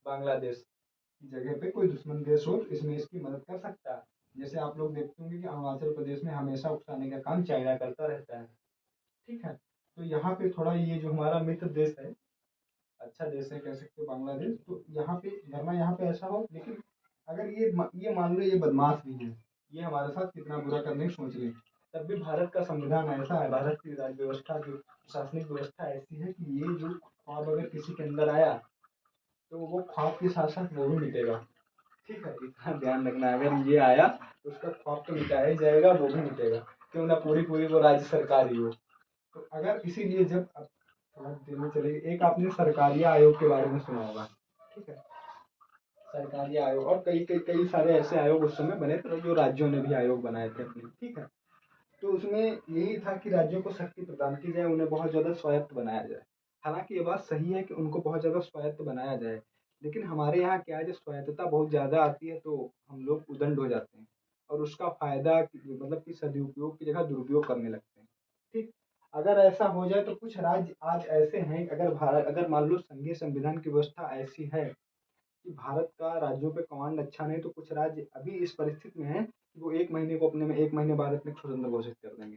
बांग्लादेश की जगह पे कोई दुश्मन देश हो, तो इसमें इसकी मदद कर सकता है। जैसे आप लोग देखते होंगे कि अरुणाचल प्रदेश में हमेशा उकसाने का काम चाइना करता रहता है, ठीक है। तो यहाँ पे थोड़ा ये जो हमारा मित्र देश है, अच्छा देश है कह सकते हो बांग्लादेश, तो यहाँ पे वरना यहाँ पे ऐसा हो, लेकिन अगर ये मान लो ये बदमाश भी है, ये हमारे साथ कितना बुरा करने की सोच रहे हैं, तब भी भारत का संविधान ऐसा है, भारत की राज्य व्यवस्था जो प्रशासनिक व्यवस्था ऐसी है कि ये जो ख्वाब अगर किसी के अंदर आया तो वो ख्वाब के साथ साथ वो भी मिटेगा, ठीक है। इतना ध्यान रखना, अगर ये आया तो उसका ख्वाब तो मिटाया ही जाएगा, वो भी मिटेगा, क्यों ना पूरी पूरी वो राज्य सरकार ही हो। तो अगर इसीलिए जब थोड़ा डिटेल में चलेगी, एक आपने सरकारी आयोग के बारे में सुना होगा, ठीक है। सरकारी आयोग और कई कई कई सारे ऐसे आयोग उस समय बने थे, जो राज्यों ने भी आयोग बनाए थे अपने, ठीक है। तो उसमें यही था कि राज्यों को शक्ति प्रदान की जाए, उन्हें बहुत ज़्यादा स्वायत्त बनाया जाए। हालांकि ये बात सही है कि उनको बहुत ज़्यादा स्वायत्त बनाया जाए, लेकिन हमारे यहाँ क्या है, जब स्वायत्तता बहुत ज़्यादा आती है तो हम लोग उदंड हो जाते हैं और उसका फायदा मतलब कि सदुपयोग की जगह दुरुपयोग करने लगते हैं, ठीक। अगर ऐसा हो जाए तो कुछ राज्य आज ऐसे हैं, अगर मान लो संघीय संविधान की व्यवस्था ऐसी है कि भारत का राज्यों पे कमांड अच्छा नहीं, तो कुछ राज्य अभी इस परिस्थिति में है कि वो 1 महीने को अपने में 1 महीने बाद अपने स्वतंत्र घोषित कर देंगे,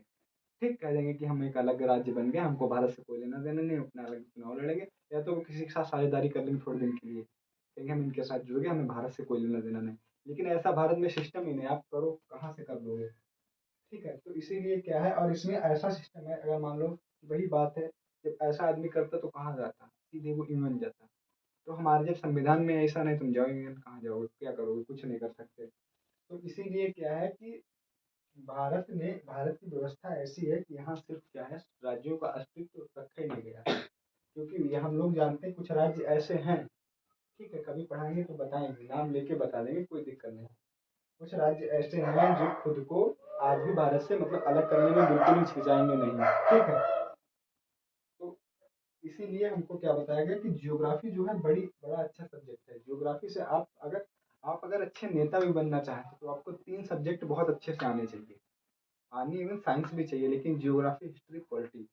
ठीक, कह देंगे कि हम एक अलग राज्य बन गए, हमको भारत से कोई लेना देना नहीं, अपना अलग चुनाव लड़ेंगे, या तो वो किसी के साथ साझेदारी कर लेंगे थोड़े दिन के लिए, कहेंगे हम इनके साथ जुड़ गए, हमें भारत से कोई लेना देना नहीं। लेकिन ऐसा भारत में सिस्टम ही नहीं, आप करो कहाँ से कर लोगे, ठीक है। तो इसीलिए क्या है, और इसमें ऐसा सिस्टम है, अगर मान लो वही बात है, जब ऐसा आदमी करता तो कहाँ जाता, सीधे वो यूएन जाता। तो हमारे जब संविधान में ऐसा नहीं, तुम जाओ यूएन, कहाँ जाओगे, क्या करोगे, कुछ नहीं कर सकते। तो इसीलिए क्या है कि भारत की व्यवस्था ऐसी है कि यहाँ सिर्फ क्या है, राज्यों का अस्तित्व रखा ही नहीं गया, क्योंकि ये हम लोग जानते हैं कुछ राज्य ऐसे हैं, ठीक है, कभी पढ़ाएंगे तो बताएंगे, नाम लेके बता देंगे, कोई दिक्कत नहीं। कुछ राज्य ऐसे हैं जो खुद को आज भी भारत से मतलब अलग करने में बिल्कुल हिचकिचाएंगे नहीं, ठीक है। तो इसीलिए हमको क्या बताया गया कि जियोग्राफी जो है बड़ा अच्छा सब्जेक्ट है। जियोग्राफी से आप अगर अच्छे नेता भी बनना चाहते हैं तो आपको 3 सब्जेक्ट बहुत अच्छे से आने चाहिए, आनी इवन साइंस भी चाहिए, लेकिन जियोग्राफी, हिस्ट्री, पॉलिटी।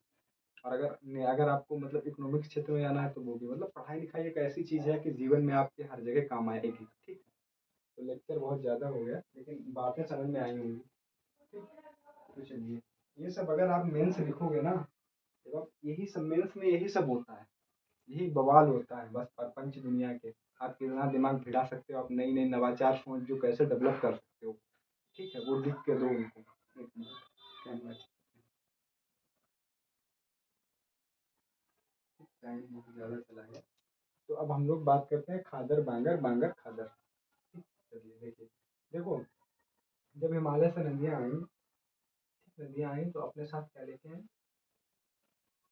और अगर अगर आपको मतलब इकोनॉमिक्स क्षेत्र में जाना है तो वो भी, मतलब पढ़ाई लिखाई एक ऐसी चीज़ है कि जीवन में आपके हर जगह काम आएगी, ठीक है। तो लेक्चर बहुत ज़्यादा हो गया, लेकिन बातें समझ में आई होंगी, ठीक। तो चलिए, ये सब अगर आप मेंस लिखोगे ना, जब आप यही सब मेंस में यही सब होता है, यही बवाल होता है बस प्रपंच दुनिया के। आप कितना दिमाग भिड़ा सकते हो, आप नई नई नवाचार सोच जो कैसे डेवलप कर सकते हो, ठीक है, वो लिख के दो उनको। एक मिनट, कैमरा, टाइम बहुत ज़्यादा चला गया। तो अब हम लोग बात करते हैं खादर बांगर, बांगर खादर, ठीक। चलिए देखिए, देखो, जब हिमालय से नदियाँ आई तो अपने साथ क्या लेके आए,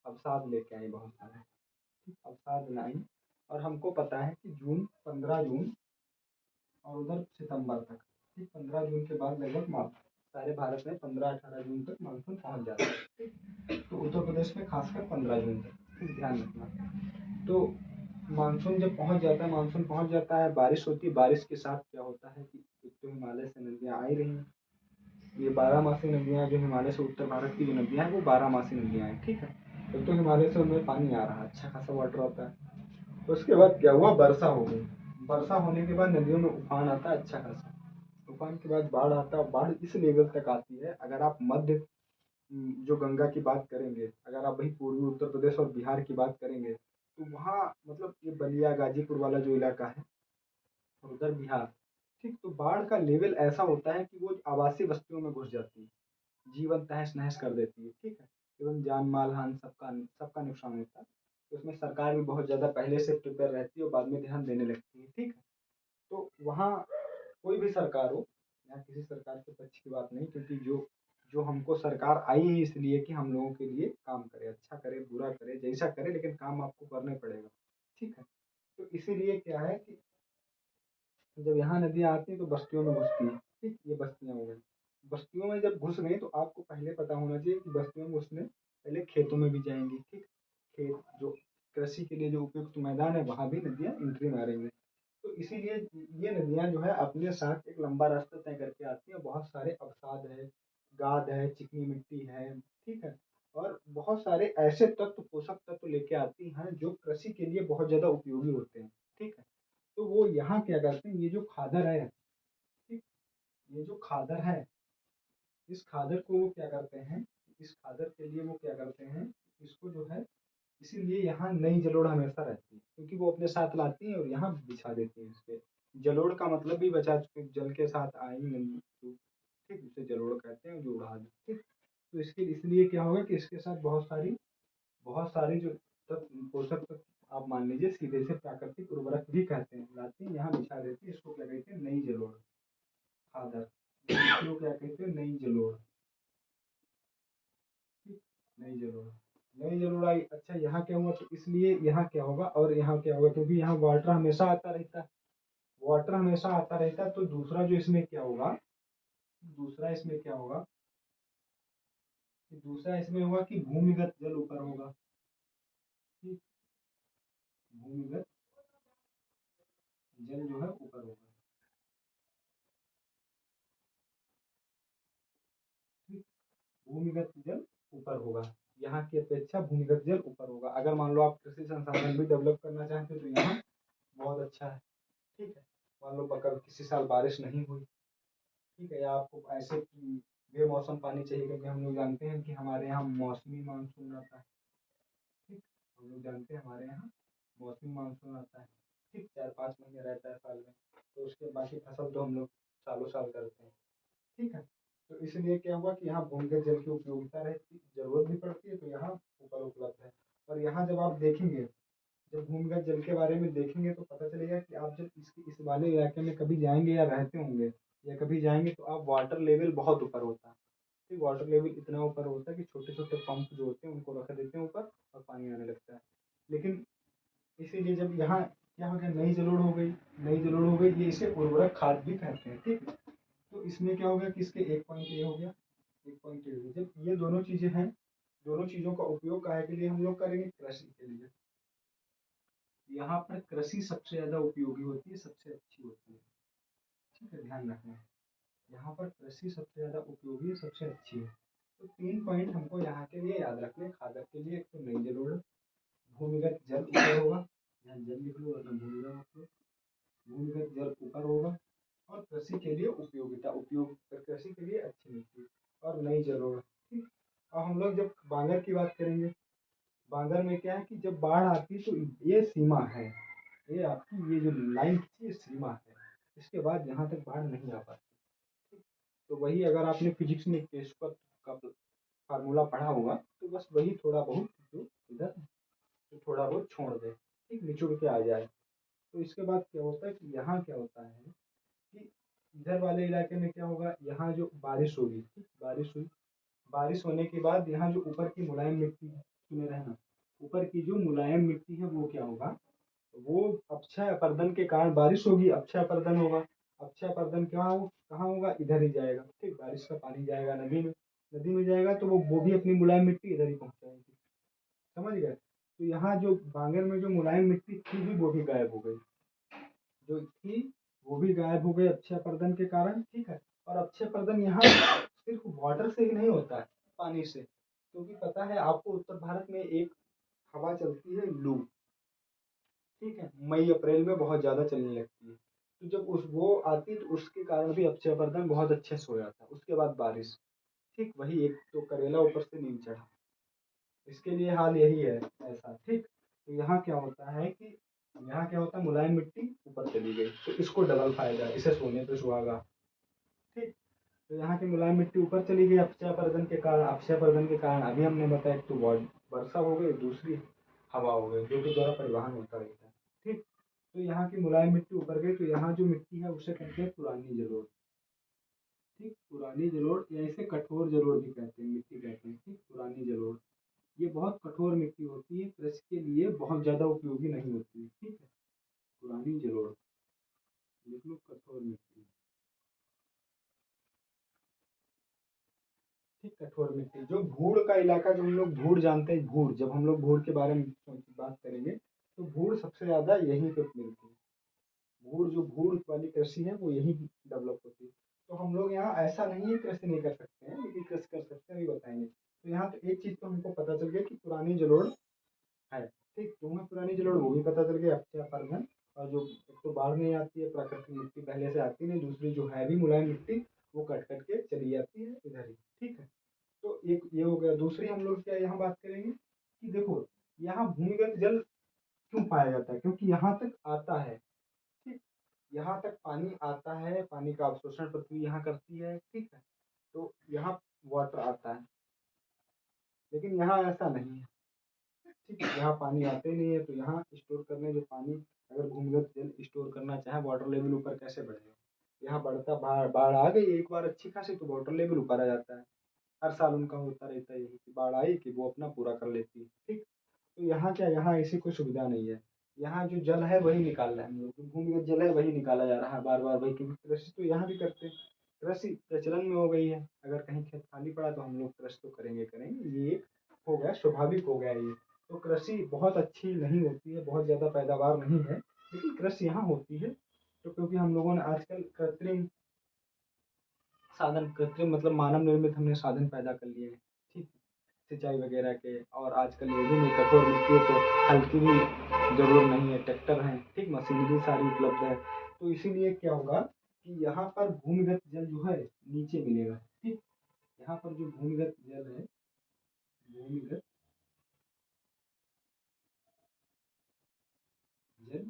अवसाद लेके आई बहुत सारे, ठीक, अवसाद लाई। और हमको पता है कि जून, 15 जून और उधर सितंबर तक, ठीक, 15 जून के बाद लगभग सारे भारत में 15-18 जून तक मानसून पहुंच जाता है, ठीक। तो उत्तर प्रदेश में खासकर 15 जून तक, ठीक, ध्यान रखना। तो मानसून जब पहुंच जाता है, मानसून पहुंच जाता है, बारिश होती है। बारिश के साथ क्या होता है कि एक तो हिमालय से नदियाँ आ ही रही हैं, ये 12 मासी नदियाँ, जो हिमालय से उत्तर भारत की जो नदियाँ हैं वो 12 मासी नदियाँ हैं, ठीक है। तो हिमालय से उनमें पानी आ रहा है, अच्छा खासा वाटर आता है। तो उसके बाद क्या हुआ, वर्षा हो गई। वर्षा होने के बाद नदियों में उफान आता है अच्छा खासा। उफान के बाद बाढ़ आता है। बाढ़ इस लेवल तक आती है, अगर आप मध्य जो गंगा की बात करेंगे, अगर आप वही पूर्वी उत्तर प्रदेश और बिहार की बात करेंगे, तो वहाँ मतलब ये बलिया गाजीपुर वाला जो इलाका है और उधर बिहार, ठीक, तो बाढ़ का लेवल ऐसा होता है कि वो आवासीय बस्तियों में घुस जाती है, जीवन तहस नहस कर देती है, ठीक है। एवं जान माल हानि सबका सबका नुकसान होता है। तो उसमें सरकार भी बहुत ज़्यादा पहले से प्रिपेयर रहती है और बाद में ध्यान देने लगती है, ठीक है। तो वहाँ कोई भी सरकार हो, यहाँ किसी सरकार के पक्ष की बात नहीं, क्योंकि जो जो हमको सरकार आई ही इसलिए कि हम लोगों के लिए काम करे, अच्छा करे बुरा करे जैसा करे, लेकिन काम आपको करना पड़ेगा, ठीक है। तो इसीलिए क्या है कि जब यहाँ नदियाँ आती हैं तो बस्तियों में घुसती हैं, ठीक, ये बस्तियाँ हो गई। बस्तियों में जब घुस गई तो आपको पहले पता होना चाहिए कि बस्तियों में घुसने पहले खेतों में भी जाएंगी, ठीक। खेत जो कृषि के लिए जो उपयुक्त मैदान है वहाँ भी नदियाँ एंट्री मारेंगी। तो इसीलिए ये नदियाँ जो है अपने साथ एक लंबा रास्ता तय करके आती हैं। बहुत सारे अवसाद है, गाद है, चिकनी मिट्टी है, ठीक है, और बहुत सारे ऐसे तत्व, पोषक तत्व लेके आती हैं जो कृषि के लिए बहुत ज़्यादा उपयोगी होते हैं, ठीक है। तो वो यहाँ क्या करते हैं, ये जो खादर है, ठीक, ये जो खादर है, इस खादर को वो क्या करते हैं, इस खादर के लिए वो क्या करते हैं, इसको जो है, इसीलिए यहाँ नई जलोढ़ हमेशा रहती है, क्योंकि वो अपने साथ लाती हैं और यहाँ बिछा देती हैं इस पे। जलोढ़ का मतलब भी बचा चुके, जल के साथ आई नहीं, ठीक, उसे जलोढ़ कहते हैं, जो उड़ा दे, ठीक। तो इसके इसलिए क्या होगा कि इसके साथ बहुत सारी जो तत्व, पोषक तत्व आप मान लीजिए सीधे से प्राकृतिक उर्वरक भी कहते हैं, लाती हैं यहाँ बिछा देती है। इसको क्या कहते हैं, नई जलोढ़, खादर, इसको क्या कहते हैं, नई जलोढ़, ठीक, नई जलोढ़। नई जलोढ़ आई, अच्छा यहाँ क्या हुआ, तो इसलिए यहाँ क्या होगा, और यहाँ क्या होगा, क्योंकि यहाँ वाटर हमेशा आता रहता है, वाटर हमेशा आता रहता है, तो दूसरा जो इसमें क्या होगा, दूसरा इसमें क्या होगा कि दूसरा इसमें होगा कि भूमिगत जल ऊपर होगा, ठीक, भूमिगत जल जो है ऊपर होगा, ठीक, भूमिगत जल ऊपर होगा। यहाँ की अपेक्षा भूमिगत जल ऊपर होगा। अगर मान लो आप कृषि संसाधन भी डेवलप करना चाहते हो तो यहाँ बहुत अच्छा है, ठीक है। मान लो कल किसी साल बारिश नहीं हुई, ठीक है, या आपको ऐसे बेमौसम पानी चाहिए, क्योंकि हम लोग जानते हैं कि हमारे यहाँ मौसमी मानसून आता है, ठीक, हम लोग जानते हैं हमारे यहाँ मौसमी मानसून आता है, ठीक, 4-5 महीने रहता है साल में। तो उसके बाकी फसल तो हम लोग सालों साल करते हैं, ठीक है। तो इसलिए क्या हुआ कि यहाँ भूमिगत जल की उपयोगिता रहती, जरूरत भी पड़ती है, तो यहाँ ऊपर उपलब्ध है। और यहाँ जब आप देखेंगे, जब भूमिगत जल के बारे में देखेंगे तो पता चलेगा कि आप जब इस वाले इलाके में कभी जाएंगे या रहते होंगे या कभी जाएंगे तो आप वाटर लेवल बहुत ऊपर होता है, ठीक, वाटर लेवल इतना ऊपर होता है कि छोटे छोटे पंप जो होते हैं उनको रख देते हैं ऊपर और पानी आने लगता है। लेकिन इसीलिए जब यहाँ क्या हो गया, नई जलोढ़ हो गई, नई जलोढ़ हो गई, ये इसे उर्वरक खाद भी कहते हैं, ठीक। तो इसमें क्या हो गया कि इसके एक पॉइंट ये हो गया, एक पॉइंट ये हो गया। जब ये दोनों चीजें हैं, दोनों चीजों का उपयोग काहे के लिए हम लोग करेंगे, कृषि के लिए। यहाँ पर कृषि सबसे ज्यादा उपयोगी होती है, सबसे अच्छी होती है, ठीक है, ध्यान रखना। यहाँ पर कृषि सबसे ज्यादा उपयोगी है, सबसे अच्छी है। तो 3 पॉइंट हमको यहाँ के लिए याद रखने, खादर के लिए, एक तो नई जलोढ़, भूमिगत जल ऊपर होगा, यहाँ जल लिख लो वरना भूल जाओ आप लोग, भूमिगत जल ऊपर होगा, और कृषि के लिए उपयोगिता, उपयोग कृषि के लिए अच्छी मिट्टी और नई जलोढ़, ठीक। और हम लोग जब बांगर की बात करेंगे, बांगर में क्या है कि जब बाढ़ आती है तो ये सीमा है, ये आपकी ये जो लाइन खींची ये सीमा है, इसके बाद यहाँ तक बाढ़ नहीं आ पाती। तो वही अगर आपने फिजिक्स में केशव का फार्मूला पढ़ा होगा तो बस वही थोड़ा बहुत जो इधर तो थोड़ा बहुत छोड़ दे, ठीक, निचुड़ के आ जाए। तो इसके बाद क्या होता है कि यहाँ क्या होता है कि इधर वाले इलाके में क्या होगा, यहाँ जो बारिश होगी, ठीक, बारिश हुई, बारिश होने के बाद यहाँ जो ऊपर की मुलायम मिट्टी है, शुष्क में रहना। ऊपर की जो मुलायम मिट्टी है वो क्या होगा, वो अक्षय अपर्दन के कारण बारिश होगी, अक्षय अपर्दन होगा। अक्षय अपर्दन कहाँ होगा, इधर ही जाएगा। ठीक, बारिश का पानी जाएगा नदी में, नदी में जाएगा तो वो भी अपनी मुलायम मिट्टी इधर ही पहुंचाएगी। समझ गए। तो यहाँ जो बांगर में जो मुलायम मिट्टी थी भी वो भी गायब हो गई, जो थी वो भी गायब हो गई अक्षय अपर्दन के कारण। ठीक है। और अक्षय अपर्दन यहाँ सिर्फ वाटर से ही नहीं होता है, पानी से, क्योंकि पता है आपको उत्तर भारत में एक हवा चलती है लू। ठीक है, मई अप्रैल में बहुत ज्यादा चलने लगती है। तो जब उस वो आती तो उसके कारण भी अक्षय अपर्दन बहुत अच्छे से हो जाता है। उसके बाद बारिश। ठीक, वही एक तो करेला ऊपर से नीम चढ़ा, इसके लिए हाल यही है ऐसा। ठीक, तो यहाँ क्या होता है कि यहाँ क्या होता है, मुलायम मिट्टी ऊपर चली गई तो इसको डबल फायदा, इसे सोने पे सुहागा। ठीक, तो यहाँ की मुलायम मिट्टी ऊपर चली गई अक्षय अपर्दन के कारण। अक्षय अपर्दन के कारण अभी हमने बताया, एक तो वर्षा हो गई, दूसरी हवा हो गई, जो कि द्वारा परिवहन होता रहता है। ठीक, तो यहाँ की मुलायम मिट्टी ऊपर गई तो यहाँ जो मिट्टी है उसे कहते हैं पुरानी जलोढ़। ठीक, पुरानी जलोढ़ या इसे कठोर जलोढ़ भी कहते हैं, मिट्टी कहते हैं। ठीक, पुरानी जलोढ़ ये बहुत कठोर मिट्टी होती है, कृषि के लिए बहुत ज्यादा उपयोगी नहीं होती है। ठीक है, पुरानी जलोढ़ लिख लो, कठोर मिट्टी। ठीक, कठोर मिट्टी जो भूड़ का इलाका, जो हम लोग भूड़ जानते हैं, भूड़, जब हम लोग भूड़ के बारे में बात करेंगे तो भूड़ सबसे ज्यादा यहीं पे मिलती है। भूड़, जो भूड़ वाली कृषि है वो यही डेवलप होती है। तो हम लोग यहाँ ऐसा नहीं है कृषि नहीं कर सकते हैं, लेकिन कृषि कर सकते हैं, अभी बताएंगे। तो यहाँ तो एक चीज तो हमको पता चल गया कि पुरानी जलोढ़ है। ठीक, क्यों है पुरानी जलोढ़ वो भी पता चल गया, अक्षय अपर्दन। और जो एक तो बाढ़ नहीं आती है, प्राकृतिक मिट्टी पहले से आती नहीं, दूसरी जो है भी मुलायम मिट्टी वो कट कट के चली जाती है इधर ही। ठीक है, तो एक ये हो गया। दूसरी हम लोग क्या यहाँ बात करेंगे कि देखो यहाँ भूमिगत जल क्यों पाया जाता है, क्योंकि यहाँ तक आता है। ठीक, यहाँ तक पानी आता है, पानी का अवशोषण पृथ्वी यहाँ करती है। ठीक है, तो यहाँ वाटर आता है, लेकिन यहाँ ऐसा नहीं है। ठीक है, यहाँ पानी आते नहीं है, तो यहाँ स्टोर करने जो पानी, अगर भूमिगत जल स्टोर करना चाहे, वाटर लेवल ऊपर कैसे बढ़ेगा। यहाँ बढ़ता, बाढ़ बाढ़ आ गई एक बार अच्छी खासी तो वाटर लेवल ऊपर आ जाता है। हर साल उनका होता रहता है यही कि बाढ़ आई कि वो अपना पूरा कर लेती है। ठीक, तो यहाँ क्या, यहाँ ऐसी कोई सुविधा नहीं है। यहाँ जो जल है वही निकाल रहे हैं हम लोग, जो भूमिगत जल है वही निकाला जा रहा है बार बार वही, क्योंकि कृषि तो यहाँ भी करते हैं। कृषि प्रचलन में हो गई है, अगर कहीं खेत खाली पड़ा तो हम लोग कृषि तो करेंगे करेंगे, ये एक हो गया, स्वाभाविक हो गया ये। तो कृषि बहुत अच्छी नहीं होती है, बहुत ज़्यादा पैदावार नहीं है, लेकिन कृषि यहाँ होती है। तो क्योंकि हम लोगों ने आजकल कृत्रिम साधन, कृत्रिम मतलब मानव निर्मित हमने साधन पैदा कर लिए हैं। ठीक, सिंचाई वगैरह के, और आजकल ये भी नहीं, कठोर मिट्टी है तो हल की भी जरूरत नहीं है, ट्रैक्टर हैं। ठीक, मशीनरी सारी उपलब्ध है। तो इसीलिए क्या होगा कि यहाँ पर भूमिगत जल जो है नीचे मिलेगा। ठीक, यहाँ पर जो भूमिगत जल है, भूमिगत जल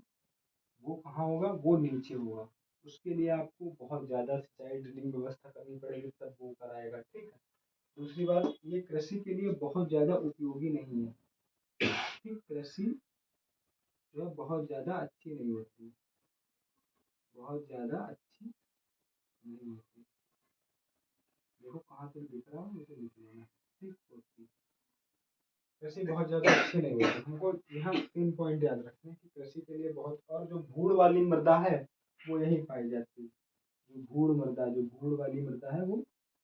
वो कहाँ होगा, वो नीचे होगा। उसके लिए आपको बहुत ज़्यादा सिंचाई ड्रिलिंग व्यवस्था करनी पड़ेगी, तब वो कराएगा। ठीक है, दूसरी बात, ये कृषि के लिए बहुत ज़्यादा उपयोगी नहीं है। ठीक, कृषि जो है बहुत ज़्यादा अच्छी नहीं होती, बहुत ज़्यादा अच्छी नहीं होती। देखो कहाँ तक दिख रहा है, मुझे लिख लेना। ठीक, होती कृषि बहुत ज़्यादा अच्छी नहीं होती। हमको यहाँ 3 पॉइंट याद रखने हैं कि कृषि के लिए बहुत, और जो भूड़ वाली मृदा है वो यही पाई जाती है। जो भूड़ मृदा, जो भूड़ वाली मृदा है वो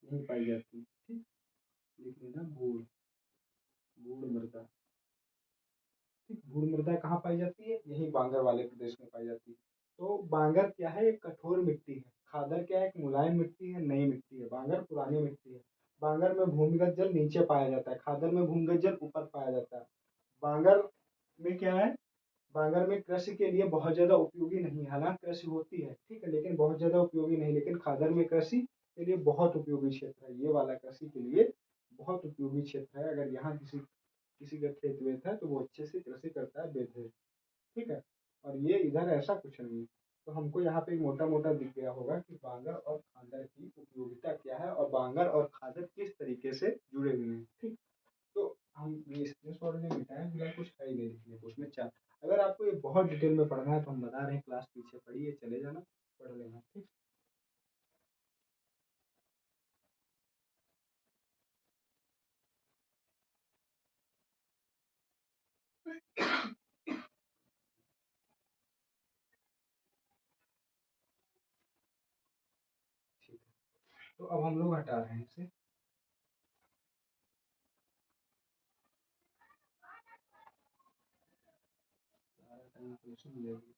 यही पाई जाती है। ठीक, लिख लेना, भूड़, भूड़ मृदा। ठीक, भूड़ मृदा कहाँ पाई जाती है, यही बांगर वाले प्रदेश में पाई जाती है। तो बांगर क्या है, एक कठोर मिट्टी है। खादर क्या है, एक मुलायम मिट्टी है, नई मिट्टी है। बांगर पुरानी मिट्टी है। बांगर में भूमिगत जल नीचे पाया जाता है, खादर में भूमिगत जल ऊपर पाया जाता है। बांगर में क्या है, बांगर में कृषि के लिए बहुत ज्यादा उपयोगी नहीं है, हालांकि कृषि होती है, ठीक है, लेकिन बहुत ज्यादा उपयोगी नहीं। लेकिन खादर में कृषि के लिए बहुत उपयोगी क्षेत्र है, ये वाला कृषि के लिए बहुत उपयोगी क्षेत्र है। अगर यहाँ किसी किसी का खेत वेत है तो वो अच्छे से कृषि करता है, बेहतर। ठीक है, और ये इधर ऐसा कुछ नहीं है। तो हमको यहाँ पे मोटा मोटा दिख गया होगा कि बांगर और खादर की उपयोगिता क्या है, और बांगर और खादर किस तरीके से जुड़े हुए हैं। ठीक, तो हम ये स्क्रीनशॉट में मिटाएं, फिलहाल कुछ है ही नहीं लिखने को उसमें। चार, अगर आपको ये बहुत डिटेल में पढ़ना है तो हम बता रहे हैं, क्लास पीछे पढ़िए, चले जाना, पढ़ लेना। ठीक। तो अब हम लोग हटा रहे हैं इसे। सारा टाइम तो इसी में लगेगा।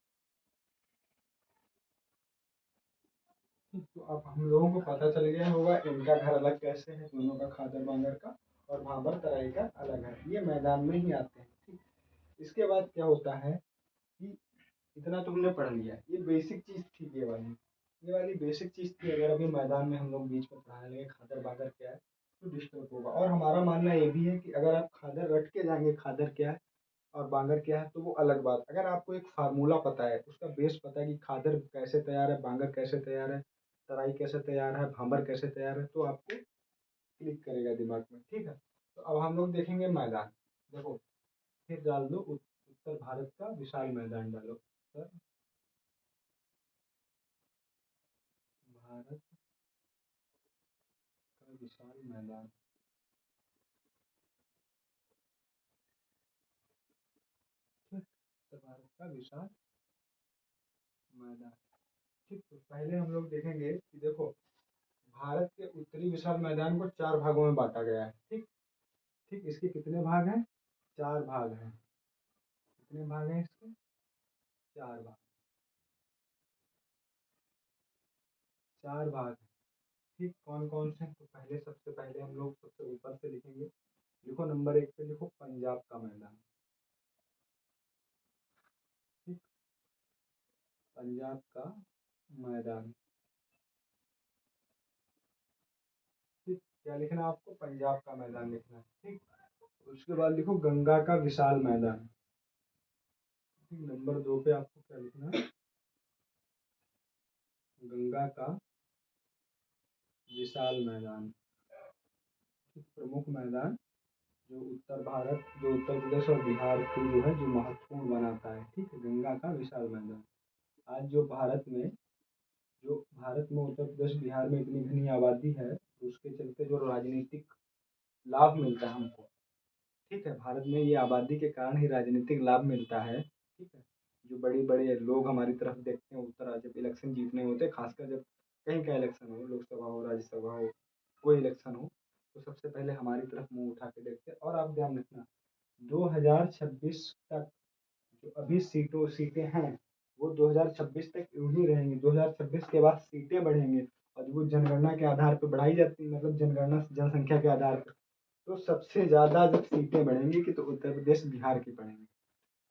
तो अब हम लोगों को पता चल गया होगा इनका घर अलग कैसे है, दोनों का, खादर बांगर का और भाबर तराई का अलग है, ये मैदान में ही आते हैं। ठीक, इसके बाद क्या होता है कि इतना तो हमने पढ़ लिया, ये बेसिक चीज थी, ये वाली बेसिक चीज थी। अगर अभी मैदान में हम लोग बीच में पढ़ाने लगे खादर बांगर क्या है तो डिस्टर्ब होगा। और हमारा मानना ये भी है कि अगर आप खादर रट के जाएंगे खादर क्या है और बांगर क्या है तो वो अलग बात। अगर आपको एक फार्मूला पता है, उसका बेस पता है कि खादर कैसे तैयार है, बांगर कैसे तैयार है, तराई कैसे तैयार है, भांबर कैसे तैयार है, तो आपको क्लिक करेगा दिमाग में। ठीक है, तो अब हम लोग देखेंगे मैदान। देखो, फिर डाल दो उत्तर भारत का विशाल मैदान डालो। उत्तर भारत का विशाल मैदान। ठीक, उत्तर भारत का विशाल मैदान। ठीक, तो पहले हम लोग देखेंगे कि देखो भारत के उत्तरी विशाल मैदान को 4 भागों में बांटा गया है। ठीक, ठीक, इसके कितने भाग हैं? 4 भाग हैं। कितने भाग हैं इसके? 4 भाग। 4 भाग हैं। ठीक, कौन कौन से? तो पहले, सबसे पहले हम लोग सबसे ऊपर से लिखेंगे। लिखो नंबर 1 पे लिखो पंजाब का मैदान। ठीक, पंजाब का मैदान। ठीक, क्या लिखना है आपको? पंजाब का मैदान लिखना है। ठीक, उसके बाद लिखो गंगा का विशाल मैदान। ठीक, नंबर 2 पे आपको क्या लिखना है? गंगा का विशाल मैदान। ठीक, प्रमुख मैदान जो उत्तर प्रदेश और बिहार को जो है जो महत्वपूर्ण बनाता है। ठीक है, गंगा का विशाल मैदान। आज जो भारत में उत्तर प्रदेश बिहार में इतनी घनी आबादी है, तो उसके चलते जो राजनीतिक लाभ मिलता है हमको। ठीक है, भारत में ये आबादी के कारण ही राजनीतिक लाभ मिलता है। ठीक है, जो बड़े बड़े लोग हमारी तरफ देखते हैं, उत्तर जब इलेक्शन जीतने होते हैं, खासकर जब कहीं का इलेक्शन हो, लोकसभा हो, राज्यसभा हो, कोई इलेक्शन हो, तो सबसे पहले हमारी तरफ मुंह उठा के देखते हैं। और आप ध्यान रखना, 2026 तक जो अभी सीटें हैं वो 2026 तक यूं ही रहेंगी। 2026 के बाद सीटें बढ़ेंगी और वो जनगणना के आधार पर बढ़ाई जाती है, मतलब जनगणना जनसंख्या के आधार पर। तो सबसे ज्यादा जब सीटें बढ़ेंगी कि तो उत्तर प्रदेश बिहार की बढ़ेंगी।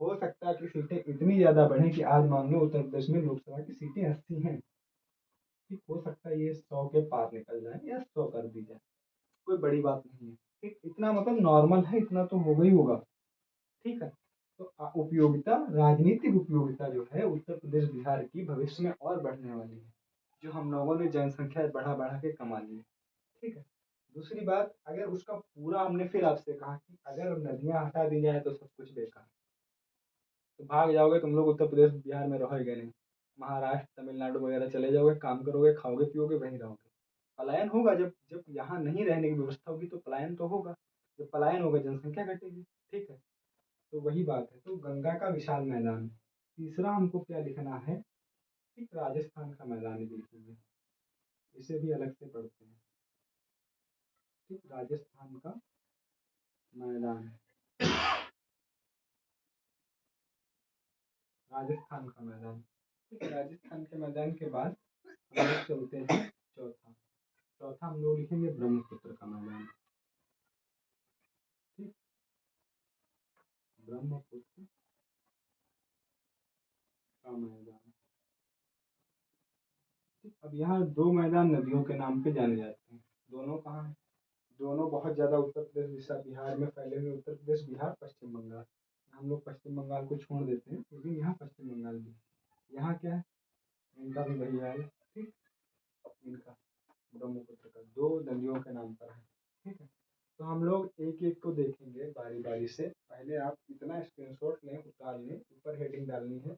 हो सकता है कि सीटें इतनी ज्यादा बढ़े कि आज मान लो उत्तर प्रदेश में लोकसभा की सीटें 80 हैं। ठीक, हो सकता है ये 100 के पार निकल जाए या 100 कर दी जाए, कोई बड़ी बात नहीं है। ठीक, इतना मतलब नॉर्मल है, इतना तो होगा ही होगा। ठीक है, तो उपयोगिता, राजनीतिक उपयोगिता जो है उत्तर प्रदेश बिहार की भविष्य में और बढ़ने वाली है, जो हम लोगों ने जनसंख्या बढ़ा बढ़ा के कमा ली है। ठीक है, दूसरी बात, अगर उसका पूरा, हमने फिर आपसे कहा कि अगर नदियां हटा दी जाए तो सब कुछ बेकार, तो भाग जाओगे तुम लोग, उत्तर प्रदेश बिहार में रहोगे नहीं, महाराष्ट्र तमिलनाडु वगैरह चले जाओगे, काम करोगे, खाओगे पियोगे, वहीं रहोगे। पलायन होगा, जब जब यहाँ नहीं रहने की व्यवस्था होगी तो पलायन तो होगा। जब पलायन होगा जनसंख्या घटेगी। ठीक है, तो वही बात है। तो गंगा का विशाल मैदान। तीसरा हमको क्या लिखना है? ठीक, राजस्थान का मैदान भी लिखेंगे, इसे भी अलग से पढ़ते हैं। ठीक, राजस्थान का मैदान। राजस्थान का मैदान। ठीक है, राजस्थान के मैदान के बाद हम लोग चलते हैं चौथा। चौथा हम लोग लिखेंगे ब्रह्मपुत्र का मैदान। ठीक, ब्रह्मपुत्र का मैदान। ठीक, अब यहाँ 2 मैदान नदियों के नाम पे जाने जाते हैं। दोनों कहाँ हैं? दोनों बहुत ज्यादा उत्तर प्रदेश दिशा बिहार में फैले हुए, उत्तर प्रदेश बिहार पश्चिम बंगाल। हम लोग पश्चिम बंगाल को छोड़ देते हैं, लेकिन यहाँ पश्चिम बंगाल भी, यहाँ क्या है, इनका भी वही हाल है। ठीक, इनका ब्रह्मपुत्र का 2 नदियों के नाम पर है। ठीक है, तो हम लोग एक एक को देखेंगे बारी बारी से। पहले आप इतना स्क्रीनशॉट लें, उतार लें, ऊपर हेडिंग डालनी है।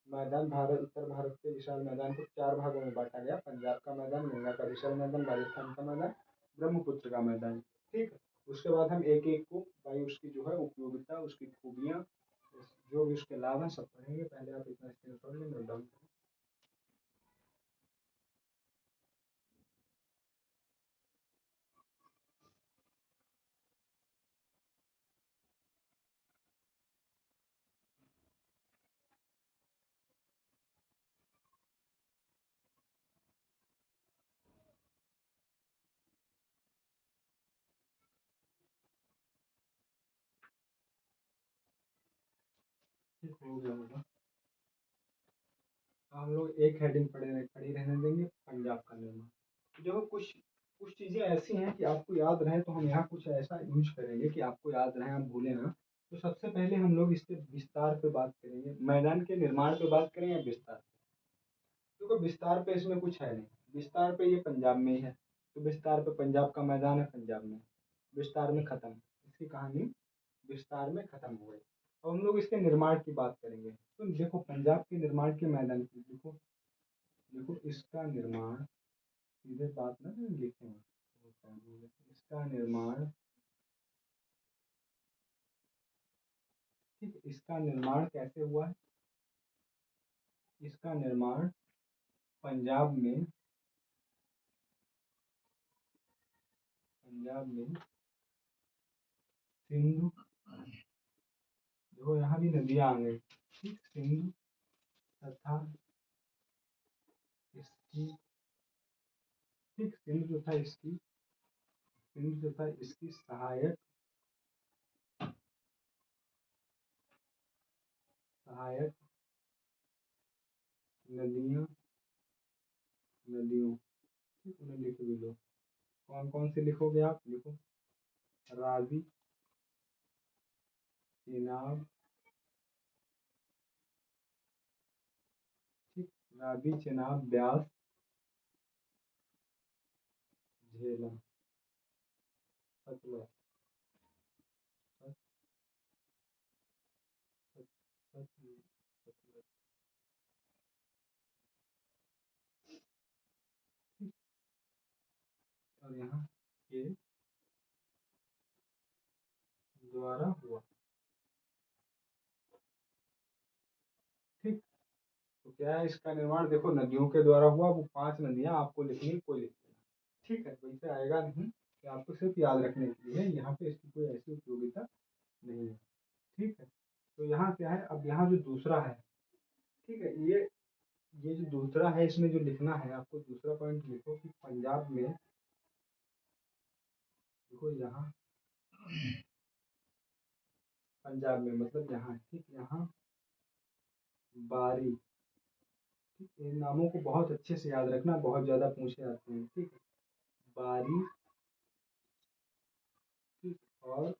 मैदान भारत, उत्तर भारत के विशाल मैदान को 4 भागों में बांटा गया। पंजाब का मैदान, गंगा का विशाल मैदान, राजस्थान का मैदान, ब्रह्मपुत्र का मैदान। ठीक है, उसके बाद हम एक एक को भाई उसकी जो है उपयोगिता, उसकी खूबियाँ, जो भी उसके लाभ हैं सब पढ़ेंगे। पहले आप इतना स्क्रीनशॉट लें, नोट डाउन करें। ठीक हो गया होगा। हम लोग एक हेडिंग खड़ी रहने देंगे, पंजाब का निर्माण। देखो कुछ कुछ चीज़ें ऐसी हैं कि आपको याद रहे, तो हम यहाँ कुछ ऐसा यूज करेंगे कि आपको याद रहे, आप भूलें ना। तो सबसे पहले हम लोग इसके विस्तार पे बात करेंगे, मैदान के निर्माण पे बात करें या विस्तार पे। देखो विस्तार पे इसमें कुछ है नहीं, विस्तार पे ये पंजाब में ही है, तो विस्तार पे पंजाब का मैदान है, पंजाब में विस्तार में खत्म, इसकी कहानी विस्तार में खत्म हो गई। अब हम लोग इसके निर्माण की बात करेंगे। तो देखो पंजाब के निर्माण के मैदान की देखो, देखो इसका निर्माण, सीधे बात ना लिखे हैं, इसका निर्माण, ठीक, इसका निर्माण कैसे हुआ है? इसका निर्माण पंजाब में, पंजाब में सिंधु, देखो यहाँ भी नदियाँ आ गई, ठीक, सिंधु तथा इसकी, ठीक, सिंधु तथा इसकी, सिंधु तथा इसकी सहायक, सहायक नदियाँ, नदियों, ठीक, उन्हें लिख भी लो। कौन कौन से लिखोगे आप? लिखो रावी, चेनाब, ठीक, रावी, चेनाब, ब्यास, झेलम, सतलज, सत, सत, सतलज, ठीक, और यहाँ के द्वारा हुआ, ठीक। तो क्या है इसका निर्माण? देखो नदियों के द्वारा हुआ, वो 5 नदियां आपको लिखनी है, कोई लिख देना, ठीक है, वैसे आएगा नहीं कि आपको सिर्फ याद रखने के लिए, यहाँ पे इसकी कोई ऐसी उपयोगिता नहीं है, ठीक है। तो यहाँ क्या है, अब यहाँ जो दूसरा है, ठीक है, ये जो दूसरा है, इसमें जो लिखना है आपको, दूसरा पॉइंट लिखो कि पंजाब में, देखो यहाँ पंजाब में मतलब यहाँ, ठीक, यहाँ बारी, ठीक, इन नामों को बहुत अच्छे से याद रखना, बहुत ज़्यादा पूछे जाते हैं, ठीक है, बारी, ठीक, और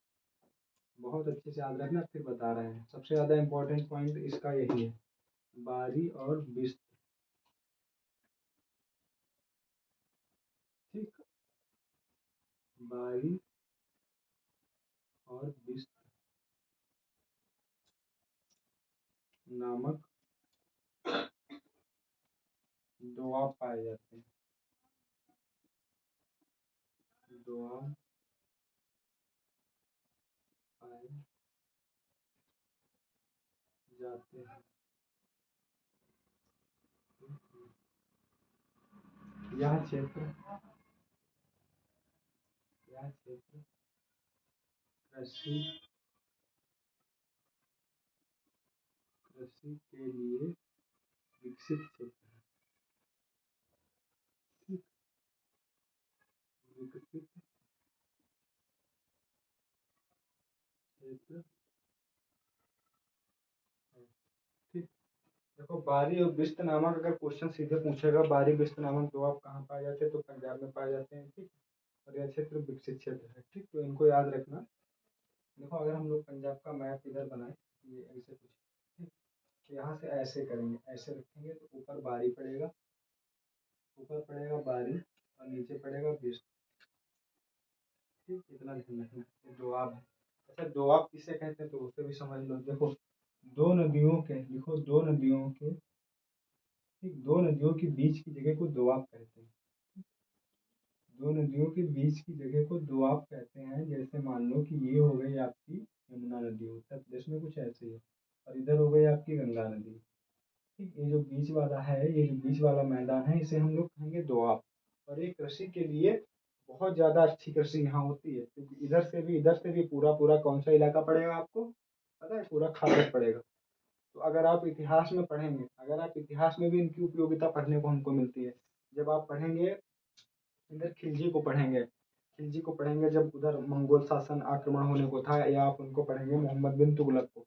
बहुत अच्छे से याद रखना, फिर बता रहे हैं, सबसे ज़्यादा इम्पोर्टेंट पॉइंट इसका यही है, बारी और बिस्त, ठीक, बारी और बिस्त नामक दोआब पाए जाते हैं, दोआब पाए जाते हैं, यह क्षेत्र, यह क्षेत्र कृषि, कृषि के लिए विकसित क्षेत्र है, ठीक, विकसित क्षेत्र है, ठीक। देखो बारी और बिस्त नामक अगर क्वेश्चन सीधे पूछेगा, बारी बिस्त नामक दोआब कहाँ पाए जाते हैं, तो पंजाब में पाए जाते हैं, ठीक, और यह क्षेत्र विकसित क्षेत्र है, ठीक, तो इनको याद रखना। देखो अगर हम लोग पंजाब का मैप इधर बनाए, ये ऐसे कुछ, ठीक, तो यहाँ से ऐसे करेंगे, ऐसे रखेंगे, तो ऊपर बारी पड़ेगा, ऊपर पड़ेगा बारी, और नीचे पड़ेगा बिस्त, ठीक, इतना ध्यान रखना, ये दोआब है। अच्छा दोआब किसे कहते हैं, तो उसे भी समझ लो। देखो दो नदियों के, लिखो दो नदियों के, ठीक, दो नदियों के बीच की जगह को दोआब कहते हैं, दो नदियों के बीच की जगह को दोआब कहते हैं। जैसे मान लो कि ये हो गई आपकी यमुना नदी, उत्तर प्रदेश में कुछ ऐसे ही है, और इधर हो गई आपकी गंगा नदी, ठीक, ये जो बीच वाला है, ये जो बीच वाला मैदान है, इसे हम लोग कहेंगे दोआब। और ये कृषि के लिए बहुत ज़्यादा अच्छी कृषि यहाँ होती है, क्योंकि इधर से भी पूरा पूरा कौन सा इलाका पड़ेगा आपको पता है? पूरा खासर पड़ेगा। तो अगर आप इतिहास में पढ़ेंगे, अगर आप इतिहास में भी इनकी उपयोगिता पढ़ने को हमको मिलती है, जब आप पढ़ेंगे, इधर खिलजी को पढ़ेंगे, खिलजी को पढ़ेंगे जब उधर मंगोल शासन आक्रमण होने को था, या आप उनको पढ़ेंगे मोहम्मद बिन तुगलक को,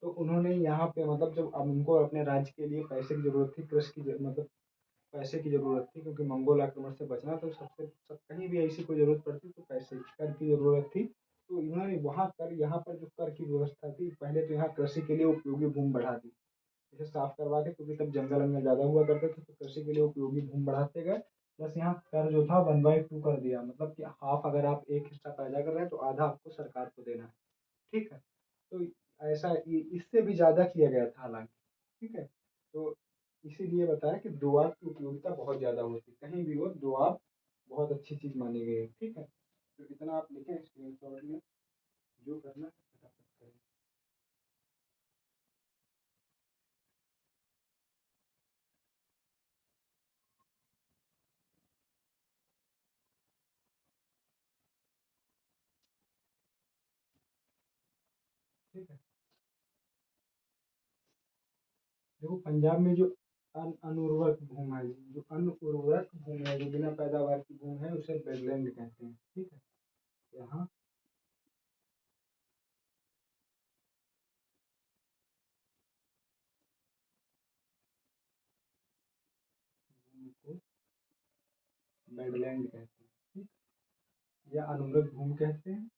तो उन्होंने यहाँ पे मतलब जब अब उनको अपने राज्य के लिए पैसे की ज़रूरत थी, कृषि की मतलब पैसे की ज़रूरत थी, क्योंकि मंगोल आक्रमण से बचना, तो सबसे सब कहीं भी ऐसी कोई ज़रूरत पड़ती तो पैसे की कर की ज़रूरत थी। तो इन्होंने वहाँ कर यहाँ पर जो कर की व्यवस्था थी, पहले तो यहाँ कृषि के लिए उपयोगी भूमि बढ़ा दी, इसे साफ करवा के, क्योंकि तब जंगल वंगल ज़्यादा हुआ करते थे, तो कृषि के लिए उपयोगी भूमि बढ़ाते गए। प्लस यहाँ कर जो था 1/2 कर दिया, मतलब कि हाफ, अगर आप एक हिस्सा पैदा कर रहे हैं तो आधा आपको सरकार को देना है। ठीक है, तो ऐसा इससे भी ज़्यादा किया गया था हालांकि। ठीक है, तो इसीलिए बताया कि दोआब की उपयोगिता बहुत ज़्यादा होती है, कहीं भी हो दोआब बहुत अच्छी चीज़ मानी गई है। ठीक है, तो इतना आप लिखें स्क्रीनशॉट में, जो करना है फटाफट करें। ठीक है, देखो पंजाब में जो अनुर्वरक भूमि है, जो अनुर्वरक भूमि है, जो बिना पैदावार की भूमि है, उसे वेटलैंड कहते हैं। ठीक है, यहाँ भूमि को वेटलैंड कहते हैं। ठीक, या अनुर्वरक भूमि कहते हैं,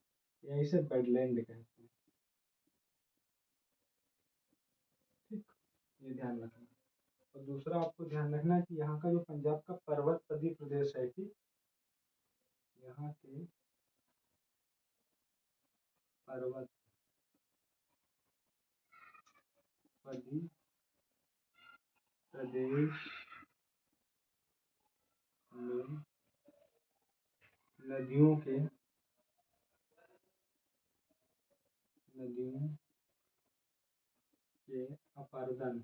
या इसे वेटलैंड कहते हैं। ठीक, ये ध्यान रखना। और दूसरा आपको ध्यान रखना है कि यहाँ का जो पंजाब का पर्वतपदी प्रदेश है, ठीक, यहाँ के पर्वतपदी प्रदेश में नदियों के नदियों के अपर्दन,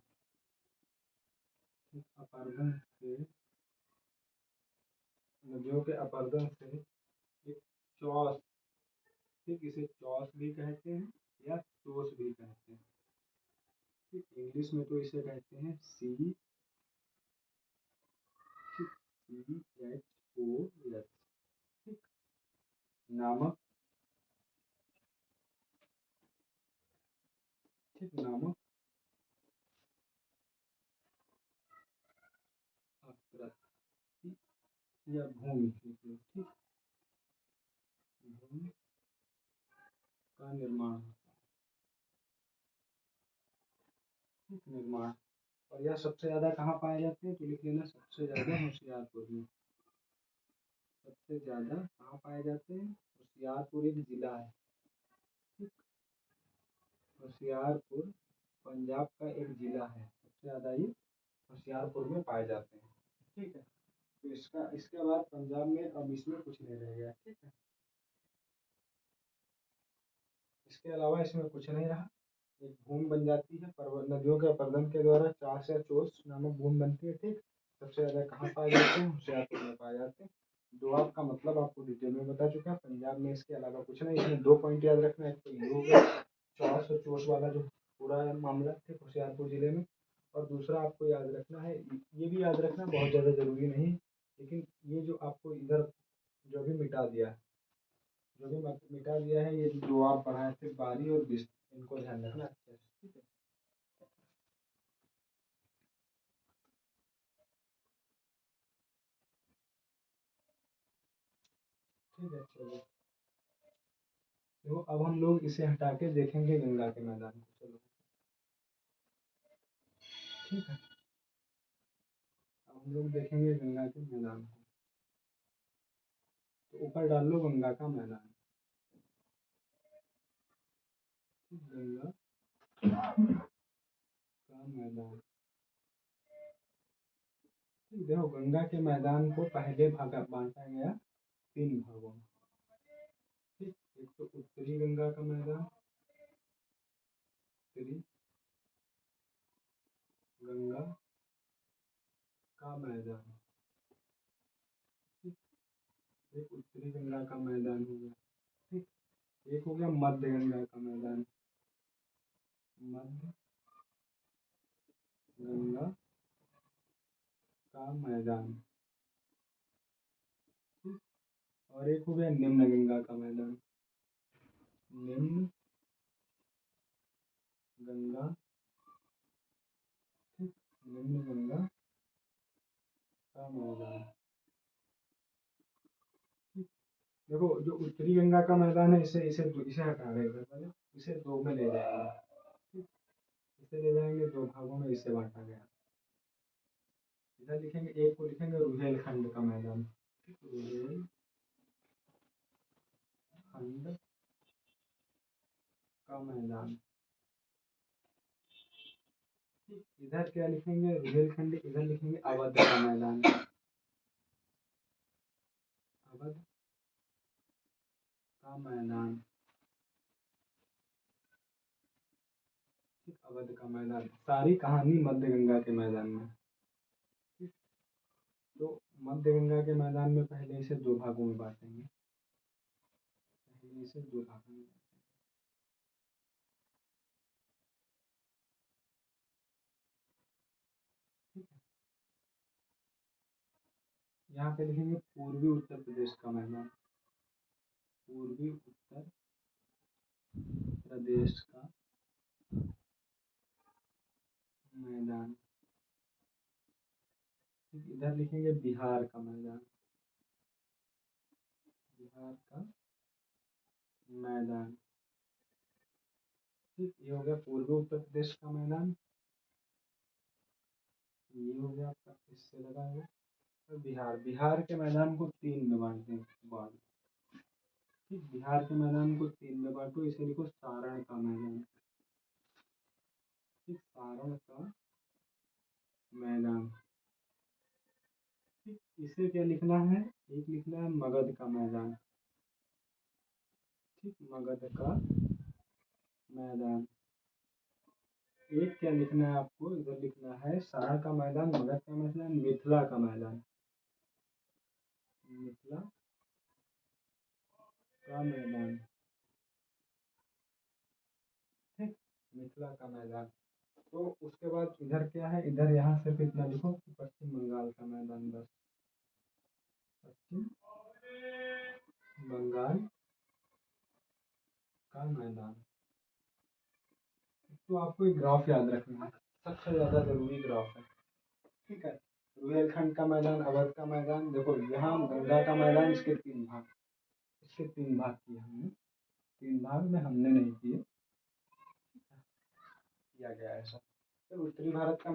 अपर्दन से, नदियों के अपर्दन से एक चौस, ठीक, इसे चौस भी कहते हैं या चोस भी कहते हैं। ठीक, इंग्लिश में तो इसे कहते हैं सी, ठीक, CHOS, ठीक, नामक, ठीक, नामक आकृति या भूमि, ठीक, भूमि का निर्माण, ठीक, निर्माण। और यह सबसे ज़्यादा कहाँ पाए जाते हैं, तो लिख लेना सबसे ज़्यादा होशियारपुर में। सबसे ज़्यादा कहाँ पाए जाते हैं, होशियारपुर एक जिला है। ठीक, होशियारपुर पंजाब का एक जिला है, सबसे ज़्यादा ये होशियारपुर में पाए जाते हैं। ठीक है, तो इसका इसके बाद पंजाब में अब इसमें कुछ नहीं रह गया। ठीक है, इसके अलावा इसमें कुछ नहीं रहा। एक भूमि बन जाती है, पर्वत नदियों के अपर्दन के द्वारा चास या चोस नामक भूमि बनती है। ठीक, सबसे ज़्यादा कहाँ पाए जाते हैं, होशियारपुर में पाए जाते हैं। दोआब का मतलब आपको डिटेल में बता चुका है। पंजाब में इसके अलावा कुछ नहीं। इसमें 2 पॉइंट याद रखना है, एक तो ये हो गया चौस और चोस वाला जो पूरा मामला, ठीक, होशियारपुर जिले में। और दूसरा आपको याद रखना है, ये भी याद रखना बहुत ज़्यादा ज़रूरी नहीं, लेकिन ये जो आपको इधर जो भी मिटा दिया है, जो भी मिटा दिया है, ये जो दोआब पढ़ाए थे बारी और बिस्त, इनको ध्यान रखना अच्छे से। ठीक है, ठीक है, चलो। देखो अब हम लोग इसे हटा के देखेंगे गंगा के मैदान को। चलो, ठीक है, अब हम लोग देखेंगे गंगा के मैदान को। तो ऊपर डाल लो गंगा का मैदान। ठीक, गंगा का मैदान। ठीक, देखो गंगा के मैदान को पहले भागा बांटा गया 3 भागों में। ठीक, एक तो उत्तरी गंगा का मैदान, उत्तरी गंगा का मैदान। ठीक, एक उत्तरी गंगा का मैदान हो गया। ठीक, एक हो गया मध्य गंगा का मैदान, मध्य गंगा का मैदान। ठीक, और एक हो गया निम्न गंगा का मैदान, निम्न गंगा निम्न गंगा का मैदान। देखो जो उत्तरी गंगा का मैदान है, इसे इसे इसे हटा देंगे पहले, इसे दो में ले जाएंगे। ठीक, इसे ले जाएंगे दो भागों में, इसे बांटा गया। इधर लिखेंगे, एक को लिखेंगे रुहेलखंड का मैदान। रुहेलखंड का मैदान। इधर क्या लिखेंगे, रुहेलखंड। इधर लिखेंगे अवध का मैदान। अवध का मैदान। अवध का मैदान। सारी कहानी मध्य गंगा के मैदान में। तो मध्य गंगा के मैदान में पहले इसे दो भागों में बांटेंगे। पहले इसे दो भागों में बांटेंगे। ठीक है, यहाँ पे लिखेंगे पूर्वी उत्तर प्रदेश का मैदान। पूर्वी उत्तर प्रदेश का मैदान। ठीक, इधर लिखेंगे बिहार का मैदान। बिहार का मैदान। ठीक, ये हो गया पूर्वी उत्तर प्रदेश का मैदान। ये हो गया आपका, इससे लगा हुआ। तो बिहार, बिहार के मैदान को तीन में बांटते हैं। ठीक, बिहार के मैदान को तीन में बांटो, इसे लिखो सारण का मैदान। ठीक, सारण का मैदान। ठीक, इसे क्या लिखना है, एक लिखना है मगध का मैदान। ठीक, मगध का मैदान। एक क्या लिखना है आपको, इधर लिखना है सारण का मैदान, मगध का मैदान, मिथिला का मैदान। मिथिला का मैदान। ठीक, मिथिला का मैदान। तो उसके बाद इधर क्या है, इधर यहाँ से कितना लिखो, पश्चिम बंगाल का मैदान। बस पश्चिम बंगाल का मैदान। तो आपको एक ग्राफ याद रखना है, सबसे ज्यादा जरूरी ग्राफ है। ठीक है, रुहेलखंड का मैदान, अवध का मैदान। देखो यहाँ गंगा का मैदान, इसके तीन भाग, इसके तीन भाग किए हमने। तीन भाग में हमने नहीं किए, किया गया ऐसा। फिर उत्तरी भारत का